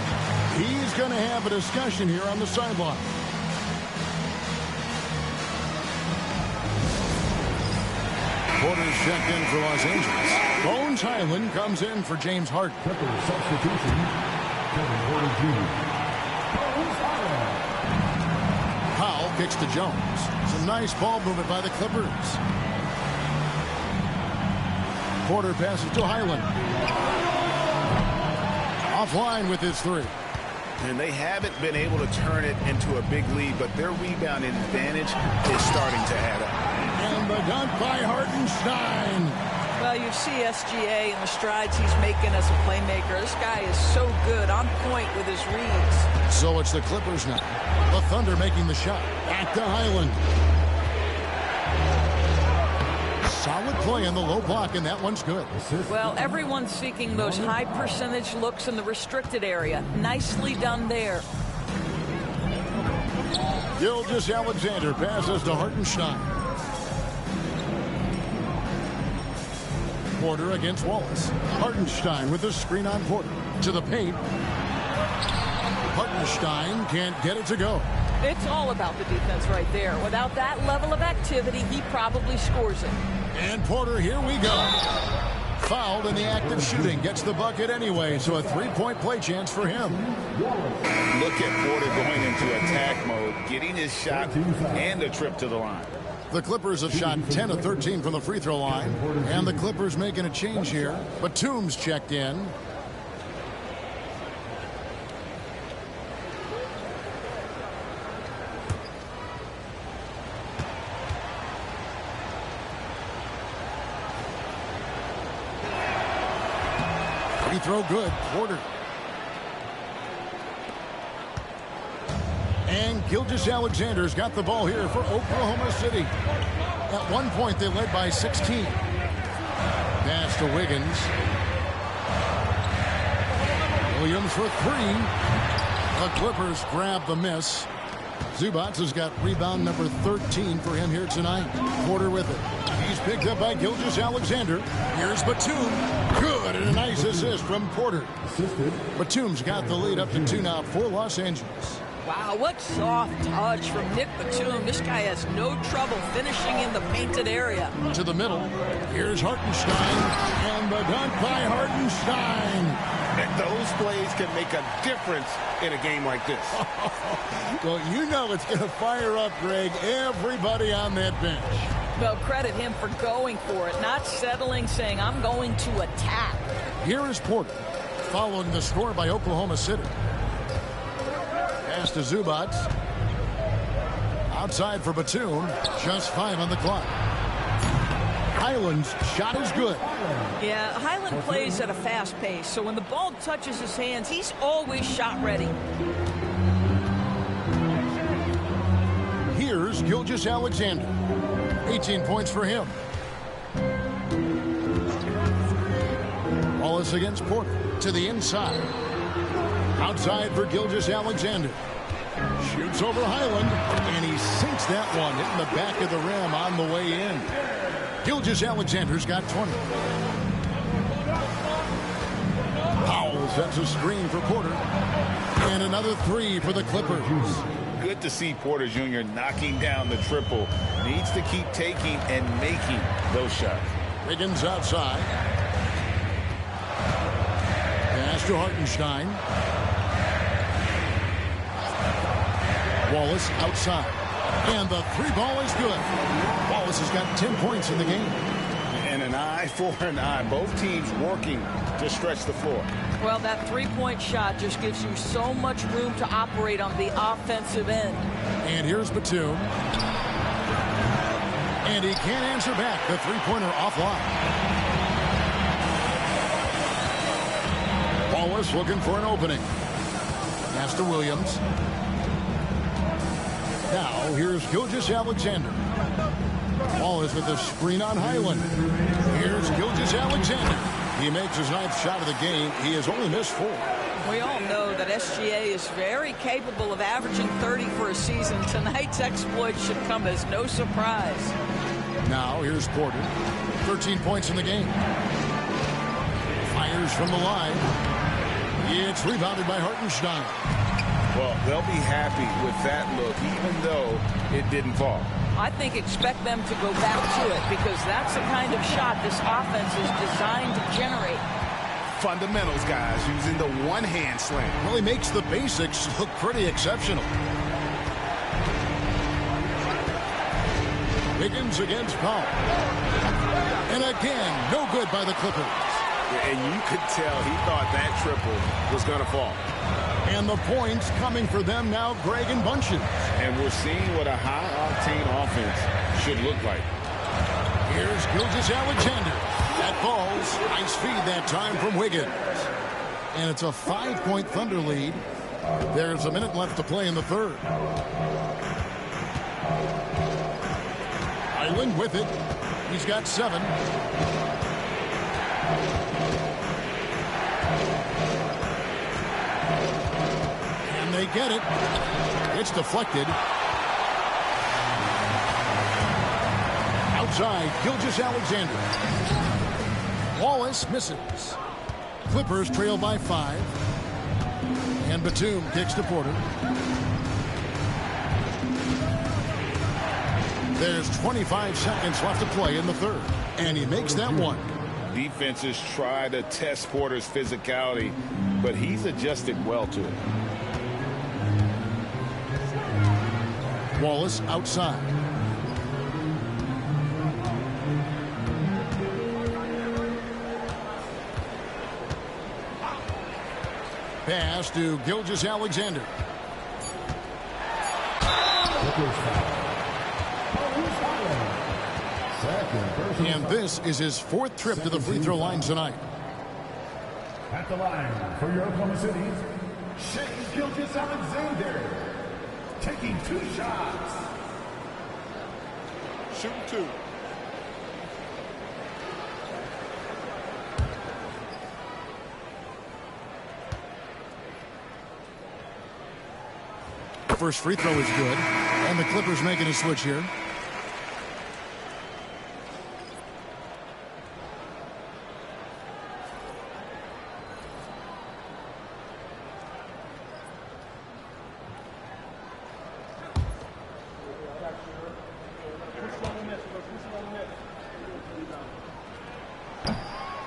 He's going to have a discussion here on the sideline. Porter's checked in for Los Angeles. Bones Highland comes in for James Harden. Substitution, Kevin Porter Jr. Powell kicks to Jones. Some nice ball movement by the Clippers. Porter passes to Highland. Offline with his 3. And they haven't been able to turn it into a big lead, but their rebounding advantage is starting to add up. And the dunk by Hartenstein. Well, you see SGA and the strides he's making as a playmaker. This guy is so good, on point with his reads. So it's the Clippers now. The Thunder making the shot. Back to Highland. Solid play on the low block, and that one's good. Well, everyone's seeking those high percentage looks in the restricted area. Nicely done there. Gilgeous-Alexander passes to Hartenstein. Porter against Wallace. Hartenstein with a screen on Porter. To the paint. Hartenstein can't get it to go. It's all about the defense right there. Without that level of activity, he probably scores it. And Porter, here we go. Fouled in the act of shooting. Gets the bucket anyway, so a 3-point play chance for him. Look at Porter going into attack mode, getting his shot and a trip to the line. The Clippers have shot 10 of 13 from the free throw line. And the Clippers making a change here. Batum's checked in. Free throw good. Porter. And Gilgeous-Alexander's got the ball here for Oklahoma City. At one point, they led by 16. Pass to Wiggins. Williams for 3. The Clippers grab the miss. Zubac has got rebound number 13 for him here tonight. Porter with it. He's picked up by Gilgeous-Alexander. Here's Batum. Good, and a nice assist from Porter. Batum's got the lead up to 2 now for Los Angeles. Wow, what soft touch from Nick Batum. This guy has no trouble finishing in the painted area. To the middle. Here's Hartenstein. And the dunk by Hartenstein. Those plays can make a difference in a game like this. Well, you know it's going to fire up, Greg, everybody on that bench. Well, credit him for going for it, not settling, saying, I'm going to attack. Here is Porter, following the score by Oklahoma City. Pass to Zubac. Outside for Batum. Just 5 on the clock. Highland's shot is good. Yeah, Highland plays at a fast pace, so when the ball touches his hands, he's always shot ready. Here's Gilgeous-Alexander. 18 points for him. Wallace against Porter. To the inside. Outside for Gilgeous-Alexander. Shoots over Highland, and he sinks that one, hitting the back of the rim on the way in. Gilgeous-Alexander's got 20. Powell sets a screen for Porter. And another 3 for the Clippers. Good to see Porter Jr. knocking down the triple. Needs to keep taking and making those shots. Wiggins outside. Pass to Hartenstein. Wallace outside. And the 3 ball is good. Wallace has got 10 points in the game. And an eye for an eye. Both teams working to stretch the floor. Well, that 3-point shot just gives you so much room to operate on the offensive end. And here's Batum. And he can't answer back. The 3-pointer offline. Wallace looking for an opening. Pass to Williams. Now, here's Gilgeous-Alexander. Wallace with the screen on Highland. Here's Gilgeous-Alexander. He makes his 9th shot of the game. He has only missed 4. We all know that SGA is very capable of averaging 30 for a season. Tonight's exploit should come as no surprise. Now, here's Porter. 13 points in the game. Fires from the line. It's rebounded by Hartenstein. Well, they'll be happy with that look, even though it didn't fall. I think expect them to go back to it because that's the kind of shot this offense is designed to generate. Fundamentals, guys, using the one-hand slam. Well, he makes the basics look pretty exceptional. Wiggins against Powell. And again, no good by the Clippers. And you could tell he thought that triple was going to fall. And the points coming for them now, Greg, in bunches. And we're seeing what a high-octane offense should look like. Here's Gilgeous-Alexander. That falls. Nice feed that time from Wiggins. And it's a 5-point Thunder lead. There's a minute left to play in the third. Highland with it. He's got 7. And they get it. It's deflected. Outside, Gilgeous-Alexander. Wallace misses. Clippers trail by 5. And Batum kicks to Porter. There's 25 seconds left to play in the third. And he makes that one. Defenses try to test Porter's physicality, but he's adjusted well to it. Wallace outside. Pass to Gilgeous-Alexander. And this is his 4th trip to the free throw line tonight. At the line for your Oklahoma City, Shea Gilgeous-Alexander, taking 2 shots. Shooting 2. First free throw is good. And the Clippers making a switch here.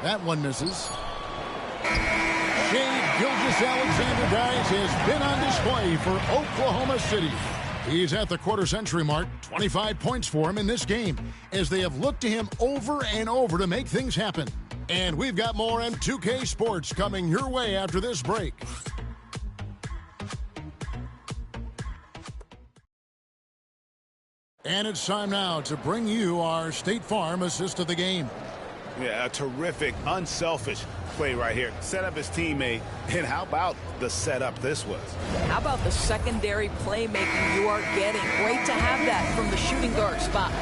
That one misses. Shea Gilgeous-Alexander, guys, has been on display for Oklahoma City. He's at the quarter-century mark. 25 points for him in this game as they have looked to him over and over to make things happen. And we've got more M2K Sports coming your way after this break. And it's time now to bring you our State Farm assist of the game. Yeah, a terrific, unselfish play right here. Set up his teammate. And how about the setup this was? How about the secondary playmaking you are getting? Great to have that from the shooting guard spot.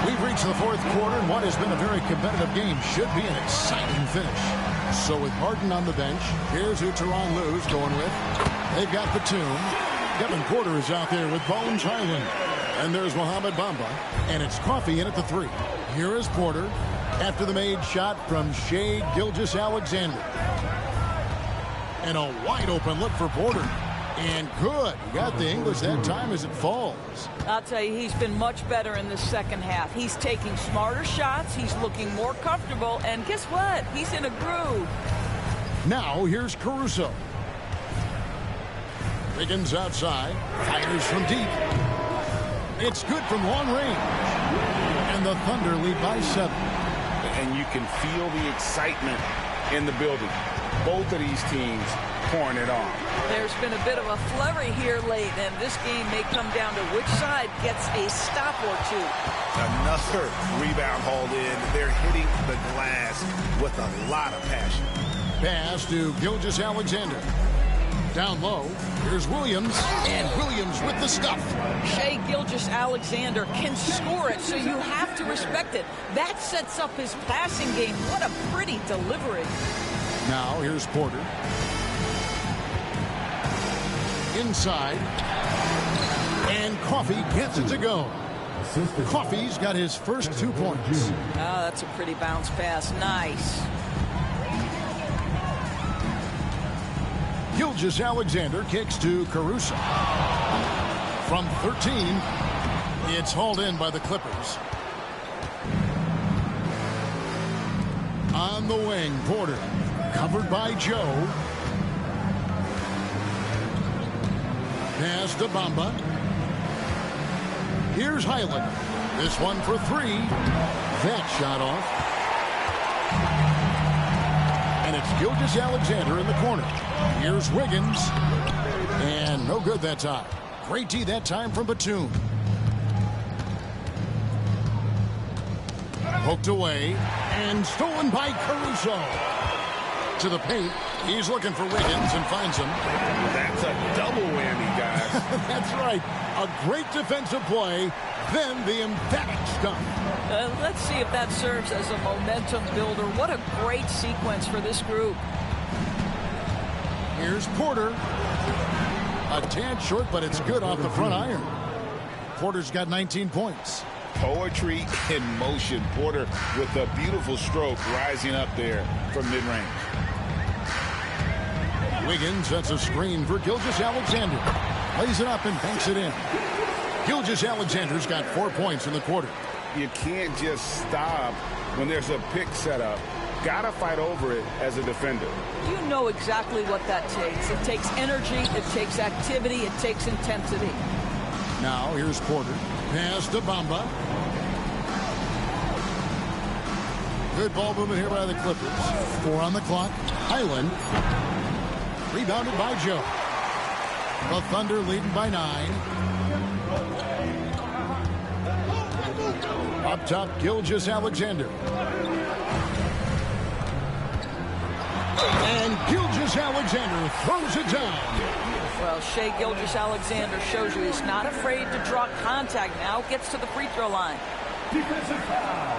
We've reached the fourth quarter, and what has been a very competitive game should be an exciting finish. So with Harden on the bench, here's who Teron Lou's going with. They've got Batum. Kevin Porter is out there with Bones Highland. And there's Mohamed Bamba. And it's Coffee in at the 3. Here is Porter after the made shot from Shea Gilgeous-Alexander. And a wide open look for Porter. And good. He got the English that time as it falls. I'll tell you, he's been much better in the second half. He's taking smarter shots. He's looking more comfortable. And guess what? He's in a groove. Now here's Caruso. Wiggins outside. Fires from deep. It's good from long range. And the Thunder lead by 7. And you can feel the excitement in the building. Both of these teams pouring it on. There's been a bit of a flurry here late, and this game may come down to which side gets a stop or two. Another rebound hauled in. They're hitting the glass with a lot of passion. Pass to Gilgeous-Alexander. Down low, here's Williams, and Williams with the stuff. Shea Gilgeous-Alexander can score it, so you have to respect it. That sets up his passing game. What a pretty delivery. Now here's Porter. Inside. And Coffee gets it to go. Coffee's got his first 2 points. Oh, that's a pretty bounce pass. Nice. Gilgeous-Alexander kicks to Caruso. From 13, it's hauled in by the Clippers. On the wing, Porter. Covered by Joe. Pass to Bamba. Here's Highland. This one for 3. That shot off. And it's Gilgeous-Alexander in the corner. Here's Wiggins. And no good that time. Great D that time from Batum. Poked away. And stolen by Caruso. To the paint. He's looking for Wiggins and finds him. That's a double whammy, guys. That's right. A great defensive play. Then the emphatic stuff. Let's see if that serves as a momentum builder. What a great sequence for this group. Here's Porter. A tad short, but it's good off the front iron. Porter's got 19 points. Poetry in motion. Porter with a beautiful stroke rising up there from mid-range. Wiggins sets a screen for Gilgeous-Alexander. Lays it up and banks it in. Gilgeous-Alexander's got 4 points in the quarter. You can't just stop when there's a pick set up. Gotta fight over it as a defender. You know exactly what that takes. It takes energy, it takes activity, it takes intensity. Now here's Porter. Pass to Bamba. Good ball movement here by the Clippers. 4 on the clock. Highland. Rebounded by Joe. The Thunder leading by 9. Up top, Gilgeous-Alexander. And Gilgeous-Alexander throws it down. Well, Shea Gilgeous-Alexander shows you he's not afraid to draw contact. Now gets to the free throw line. Defensive foul.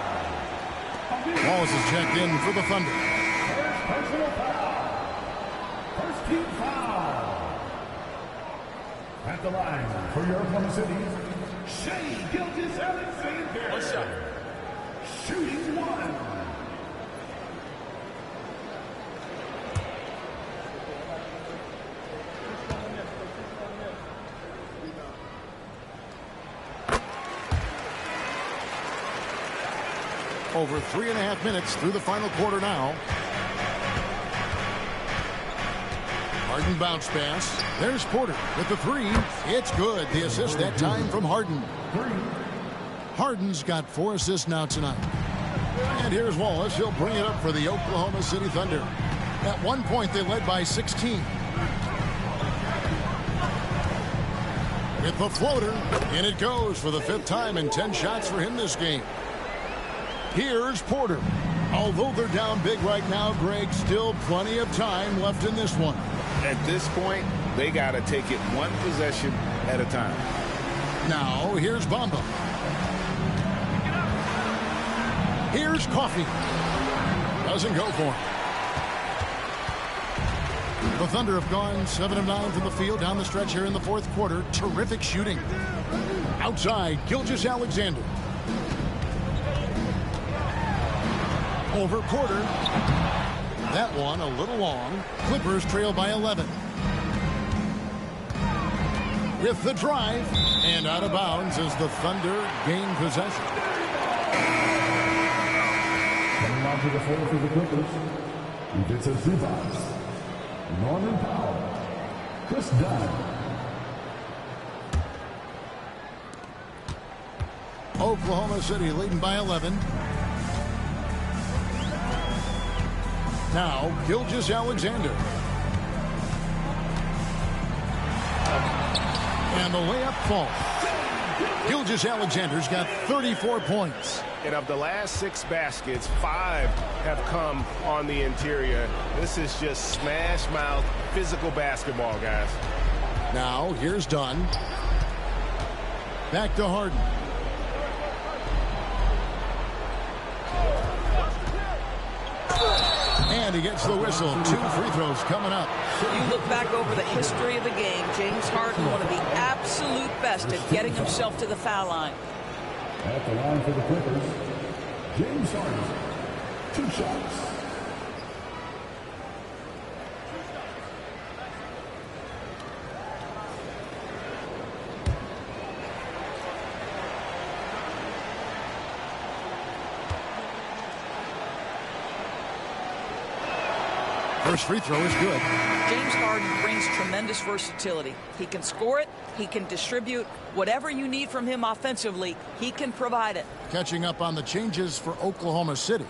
Wallace is checked in for the Thunder. Personal foul. First team foul. At the line for your Oklahoma City, Shea Gilgeous-Alexander. One shot. Shooting 1. Over 3.5 minutes through the final quarter now. Harden bounce pass. There's Porter with the three. It's good. The assist that time from Harden. Harden's got 4 assists now tonight. And here's Wallace. He'll bring it up for the Oklahoma City Thunder. At one point, they led by 16. With the floater, and it goes for the 5th time, and 10 shots for him this game. Here's Porter. Although they're down big right now, Greg, still plenty of time left in this one. At this point, they got to take it one possession at a time. Now, here's Bamba. Here's Coffey. Doesn't go for him. The Thunder have gone 7 of 9 from the field down the stretch here in the 4th quarter. Terrific shooting. Outside, Gilgeous-Alexander. Over Porter. That one a little long. Clippers trail by 11. With the drive, and out of bounds as the Thunder gain possession. Coming on to the floor for the Clippers, Vincent Zubac, Norman Powell, Chris Dunn. Oklahoma City leading by 11. Now, Gilgeous-Alexander. And the layup falls. Gilgeous-Alexander's got 34 points. And of the last 6 baskets, 5 have come on the interior. This is just smash mouth physical basketball, guys. Now, here's Dunn. Back to Harden. And he gets the whistle. 2 free throws coming up. You look back over the history of the game, James Harden, one of the absolute best at getting himself to the foul line. At the line for the Clippers, James Harden, 2 shots. First free throw is good. James Harden brings tremendous versatility. He can score it. He can distribute. Whatever you need from him offensively, he can provide it. Catching up on the changes for Oklahoma City.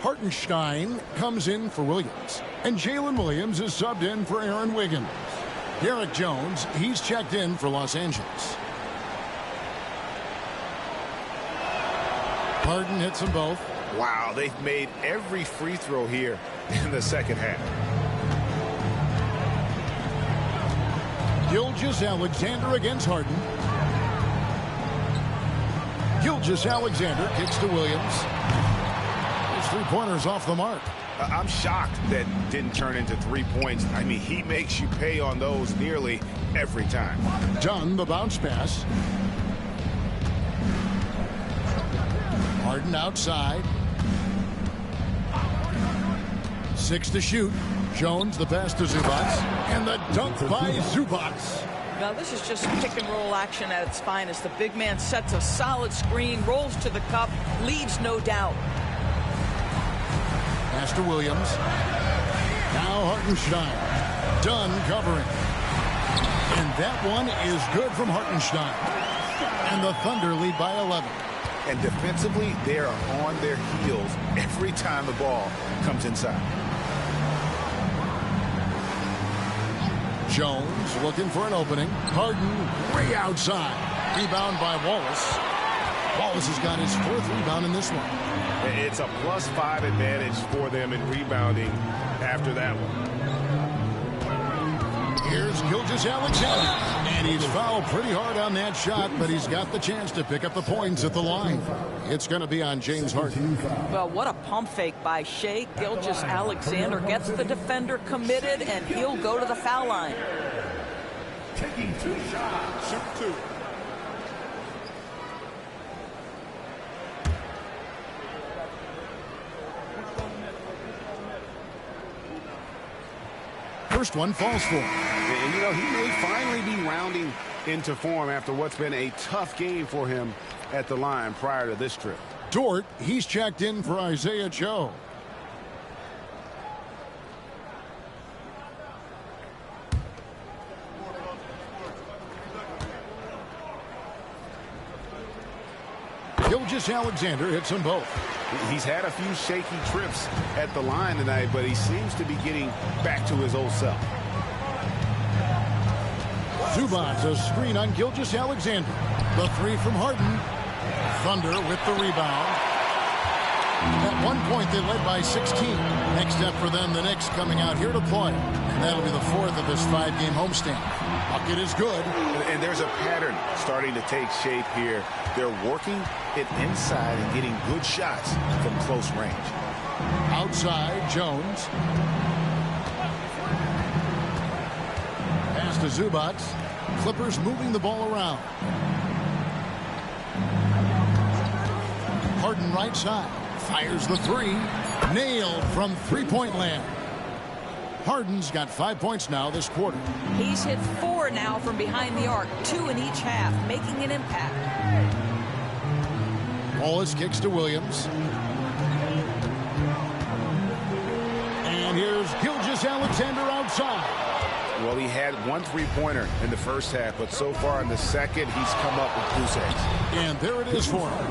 Hartenstein comes in for Williams. And Jalen Williams is subbed in for Aaron Wiggins. Derek Jones, he's checked in for Los Angeles. Harden hits them both. Wow, they've made every free throw here in the second half. Gilgeous-Alexander against Harden. Gilgeous-Alexander kicks to Williams. His 3-pointers off the mark. I'm shocked that didn't turn into 3 points. I mean, he makes you pay on those nearly every time. Dunn, the bounce pass. Harden outside. 6 to shoot. Jones, the pass to Zubac. And the dunk by Zubac. Now, this is just pick and roll action at its finest. The big man sets a solid screen, rolls to the cup, leaves no doubt. Pass to Williams. Now Hartenstein. Dunn covering. And that one is good from Hartenstein. And the Thunder lead by 11. And defensively, they are on their heels every time the ball comes inside. Jones looking for an opening. Harden way outside. Rebound by Wallace. Wallace has got his 4th rebound in this one. It's a +5 advantage for them in rebounding after that one. Here's Gilgeous-Alexander. And he's fouled pretty hard on that shot, but he's got the chance to pick up the points at the line. It's going to be on James Harden. Well, what a pump fake by Shai. Gilgeous-Alexander gets the defender committed, and he'll go to the foul line. Taking 2 shots. Shoot 2. First one falls for him. And, you know, he may finally be rounding into form after what's been a tough game for him at the line prior to this trip. Dort, he's checked in for Isaiah Joe. Gilgeous-Alexander hits them both. He's had a few shaky trips at the line tonight, but he seems to be getting back to his old self. Zubats a screen on Gilgeous-Alexander. The three from Harden. Thunder with the rebound. At one point, they led by 16. Next step for them, the Knicks coming out here to play. And that'll be the fourth of this 5-game homestand. Bucket is good. And there's a pattern starting to take shape here. They're working it inside and getting good shots from close range. Outside, Jones. Pass to Zubats. Clippers moving the ball around. Harden right side. Fires the three. Nailed from three-point land. Harden's got 5 points now this quarter. He's hit 4 now from behind the arc, 2 in each half, making an impact. Wallace kicks to Williams. And here's Gilgeous-Alexander outside. Well, he had one three-pointer in the first half, but so far in the second, he's come up with goose eggs. And there it is for him.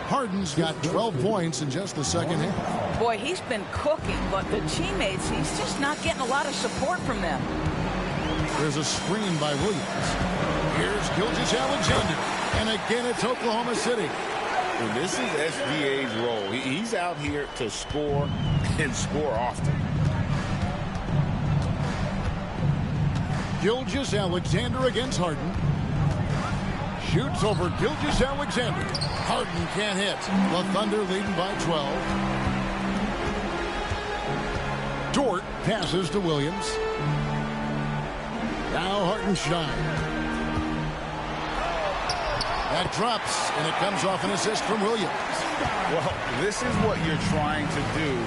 Harden's got 12 points in just the second half. Boy, he's been cooking, but the teammates, he's just not getting a lot of support from them. There's a screen by Williams. Here's Gilgeous-Alexander. And again, it's Oklahoma City. And this is SGA's role. He's out here to score and score often. Gilgeous-Alexander against Harden. Shoots over Gilgeous-Alexander. Harden can't hit. The Thunder leading by 12. Dort passes to Williams. Now Hartenstein. That drops, and it comes off an assist from Williams. Well, this is what you're trying to do.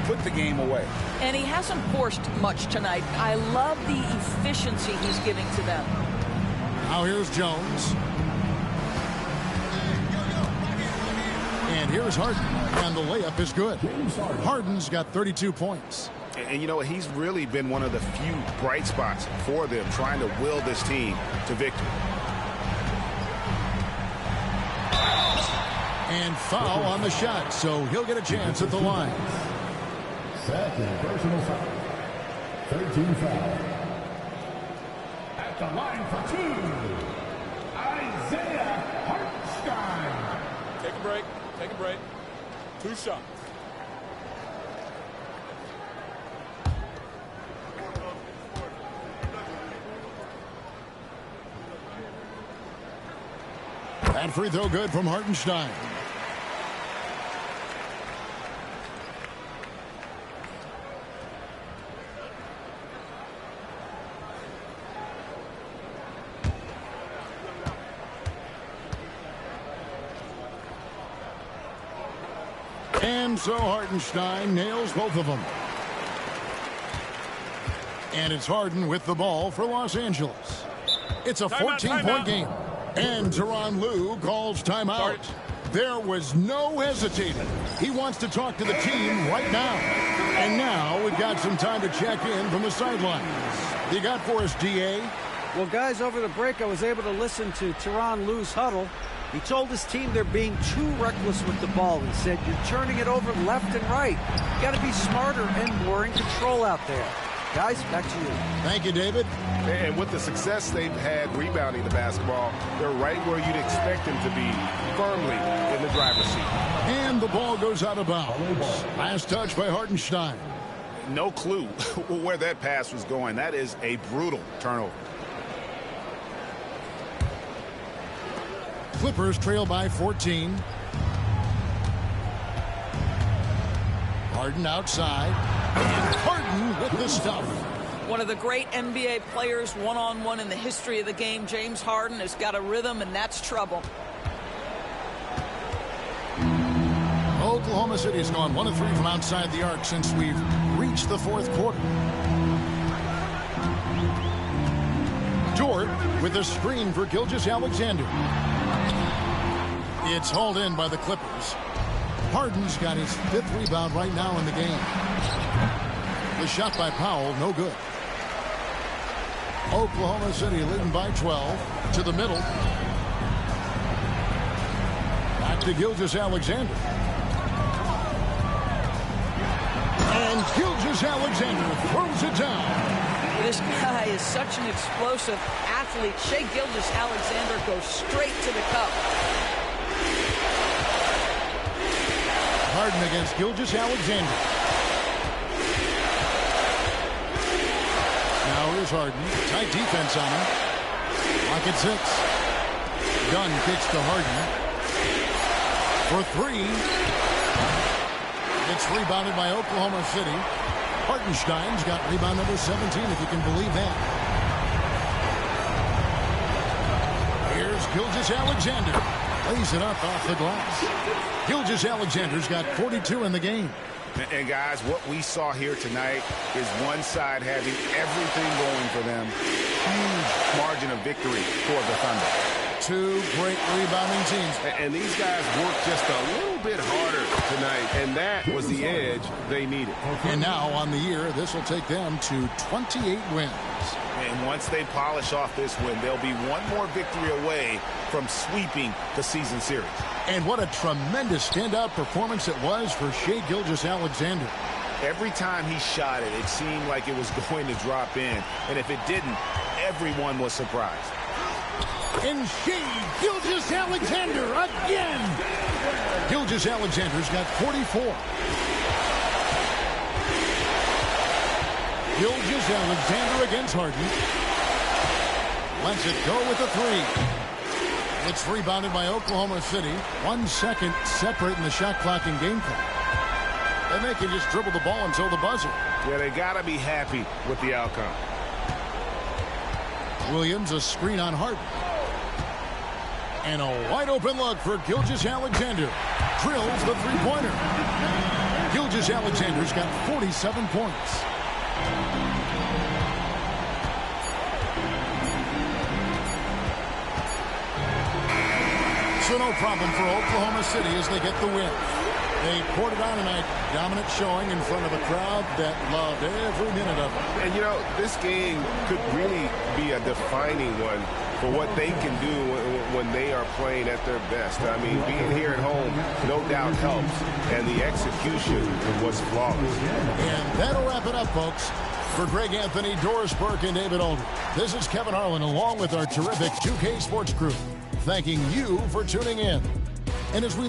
Put the game away. And he hasn't forced much tonight. I love the efficiency he's giving to them. Now here's Jones. And here's Harden. And the layup is good. Harden's got 32 points. And you know, he's really been one of the few bright spots for them, trying to will this team to victory. And foul on the shot, so he'll get a chance at the line. Second personal foul. 13 foul. At the line for 2, Isaiah Hartenstein. Take a break. Take a break. 2 shots. That free throw good from Hartenstein. And so Hartenstein nails both of them. And it's Harden with the ball for Los Angeles. It's a 14-point game. And Tyronn Lue calls timeout. There was no hesitating. He wants to talk to the team right now. And now we've got some time to check in from the sidelines. You got for us, DA? Well, guys, over the break, I was able to listen to Tyronn Lue's huddle. He told his team they're being too reckless with the ball. He said, you're turning it over left and right. You got to be smarter and more in control out there. Guys, back to you. Thank you, David. And with the success they've had rebounding the basketball, they're right where you'd expect them to be, firmly in the driver's seat. And the ball goes out of bounds. Last touch by Hartenstein. No clue where that pass was going. That is a brutal turnover. Clippers trail by 14. Harden outside. And Harden with the stuff. One of the great NBA players one-on-one in the history of the game, James Harden, has got a rhythm, and that's trouble. Oklahoma City has gone 1 of 3 from outside the arc since we've reached the fourth quarter. Dort with a screen for Gilgeous-Alexander. It's hauled in by the Clippers. Harden's got his 5th rebound right now in the game. The shot by Powell, no good. Oklahoma City leading by 12 to the middle. Back to Gilgeous-Alexander. And Gilgeous-Alexander throws it down. This guy is such an explosive athlete. Shai Gilgeous-Alexander goes straight to the cup. Harden against Gilgeous-Alexander. Now here's Harden. Tight defense on him. Clock at 6. Gunn kicks to Harden. For 3. It's rebounded by Oklahoma City. Hartenstein's got rebound number 17, if you can believe that. Here's Gilgeous-Alexander. Lays it up off the glass. Gilgeous-Alexander's got 42 in the game. And guys, what we saw here tonight is one side having everything going for them. Huge margin of victory for the Thunder. Two great rebounding teams. And these guys worked just a little bit harder tonight, and that was the edge they needed. And now on the year, this will take them to 28 wins. And once they polish off this win, they'll be one more victory away from sweeping the season series. And what a tremendous standout performance it was for Shai Gilgeous-Alexander. Every time he shot it, it seemed like it was going to drop in. And if it didn't, everyone was surprised. And Shai Gilgeous-Alexander again. Gilgeous-Alexander's got 44. Gilgeous-Alexander against Harden. Lets it go with a 3. It's rebounded by Oklahoma City. 1 second separating the shot clock and game clock. And they can just dribble the ball until the buzzer. Yeah, they got to be happy with the outcome. Williams, a screen on Harden. And a wide open look for Gilgeous-Alexander. Drills the three-pointer. Gilgeous-Alexander's got 47 points. So no problem for Oklahoma City as they get the win. They poured it on tonight. Dominant showing in front of a crowd that loved every minute of it. And, you know, this game could really be a defining one for what they can do when they are playing at their best. I mean, being here at home, no doubt helps. And the execution was flawless. And that'll wrap it up, folks. For Greg Anthony, Doris Burke, and David Aldridge, this is Kevin Harlan along with our terrific 2K Sports crew, thanking you for tuning in. And as we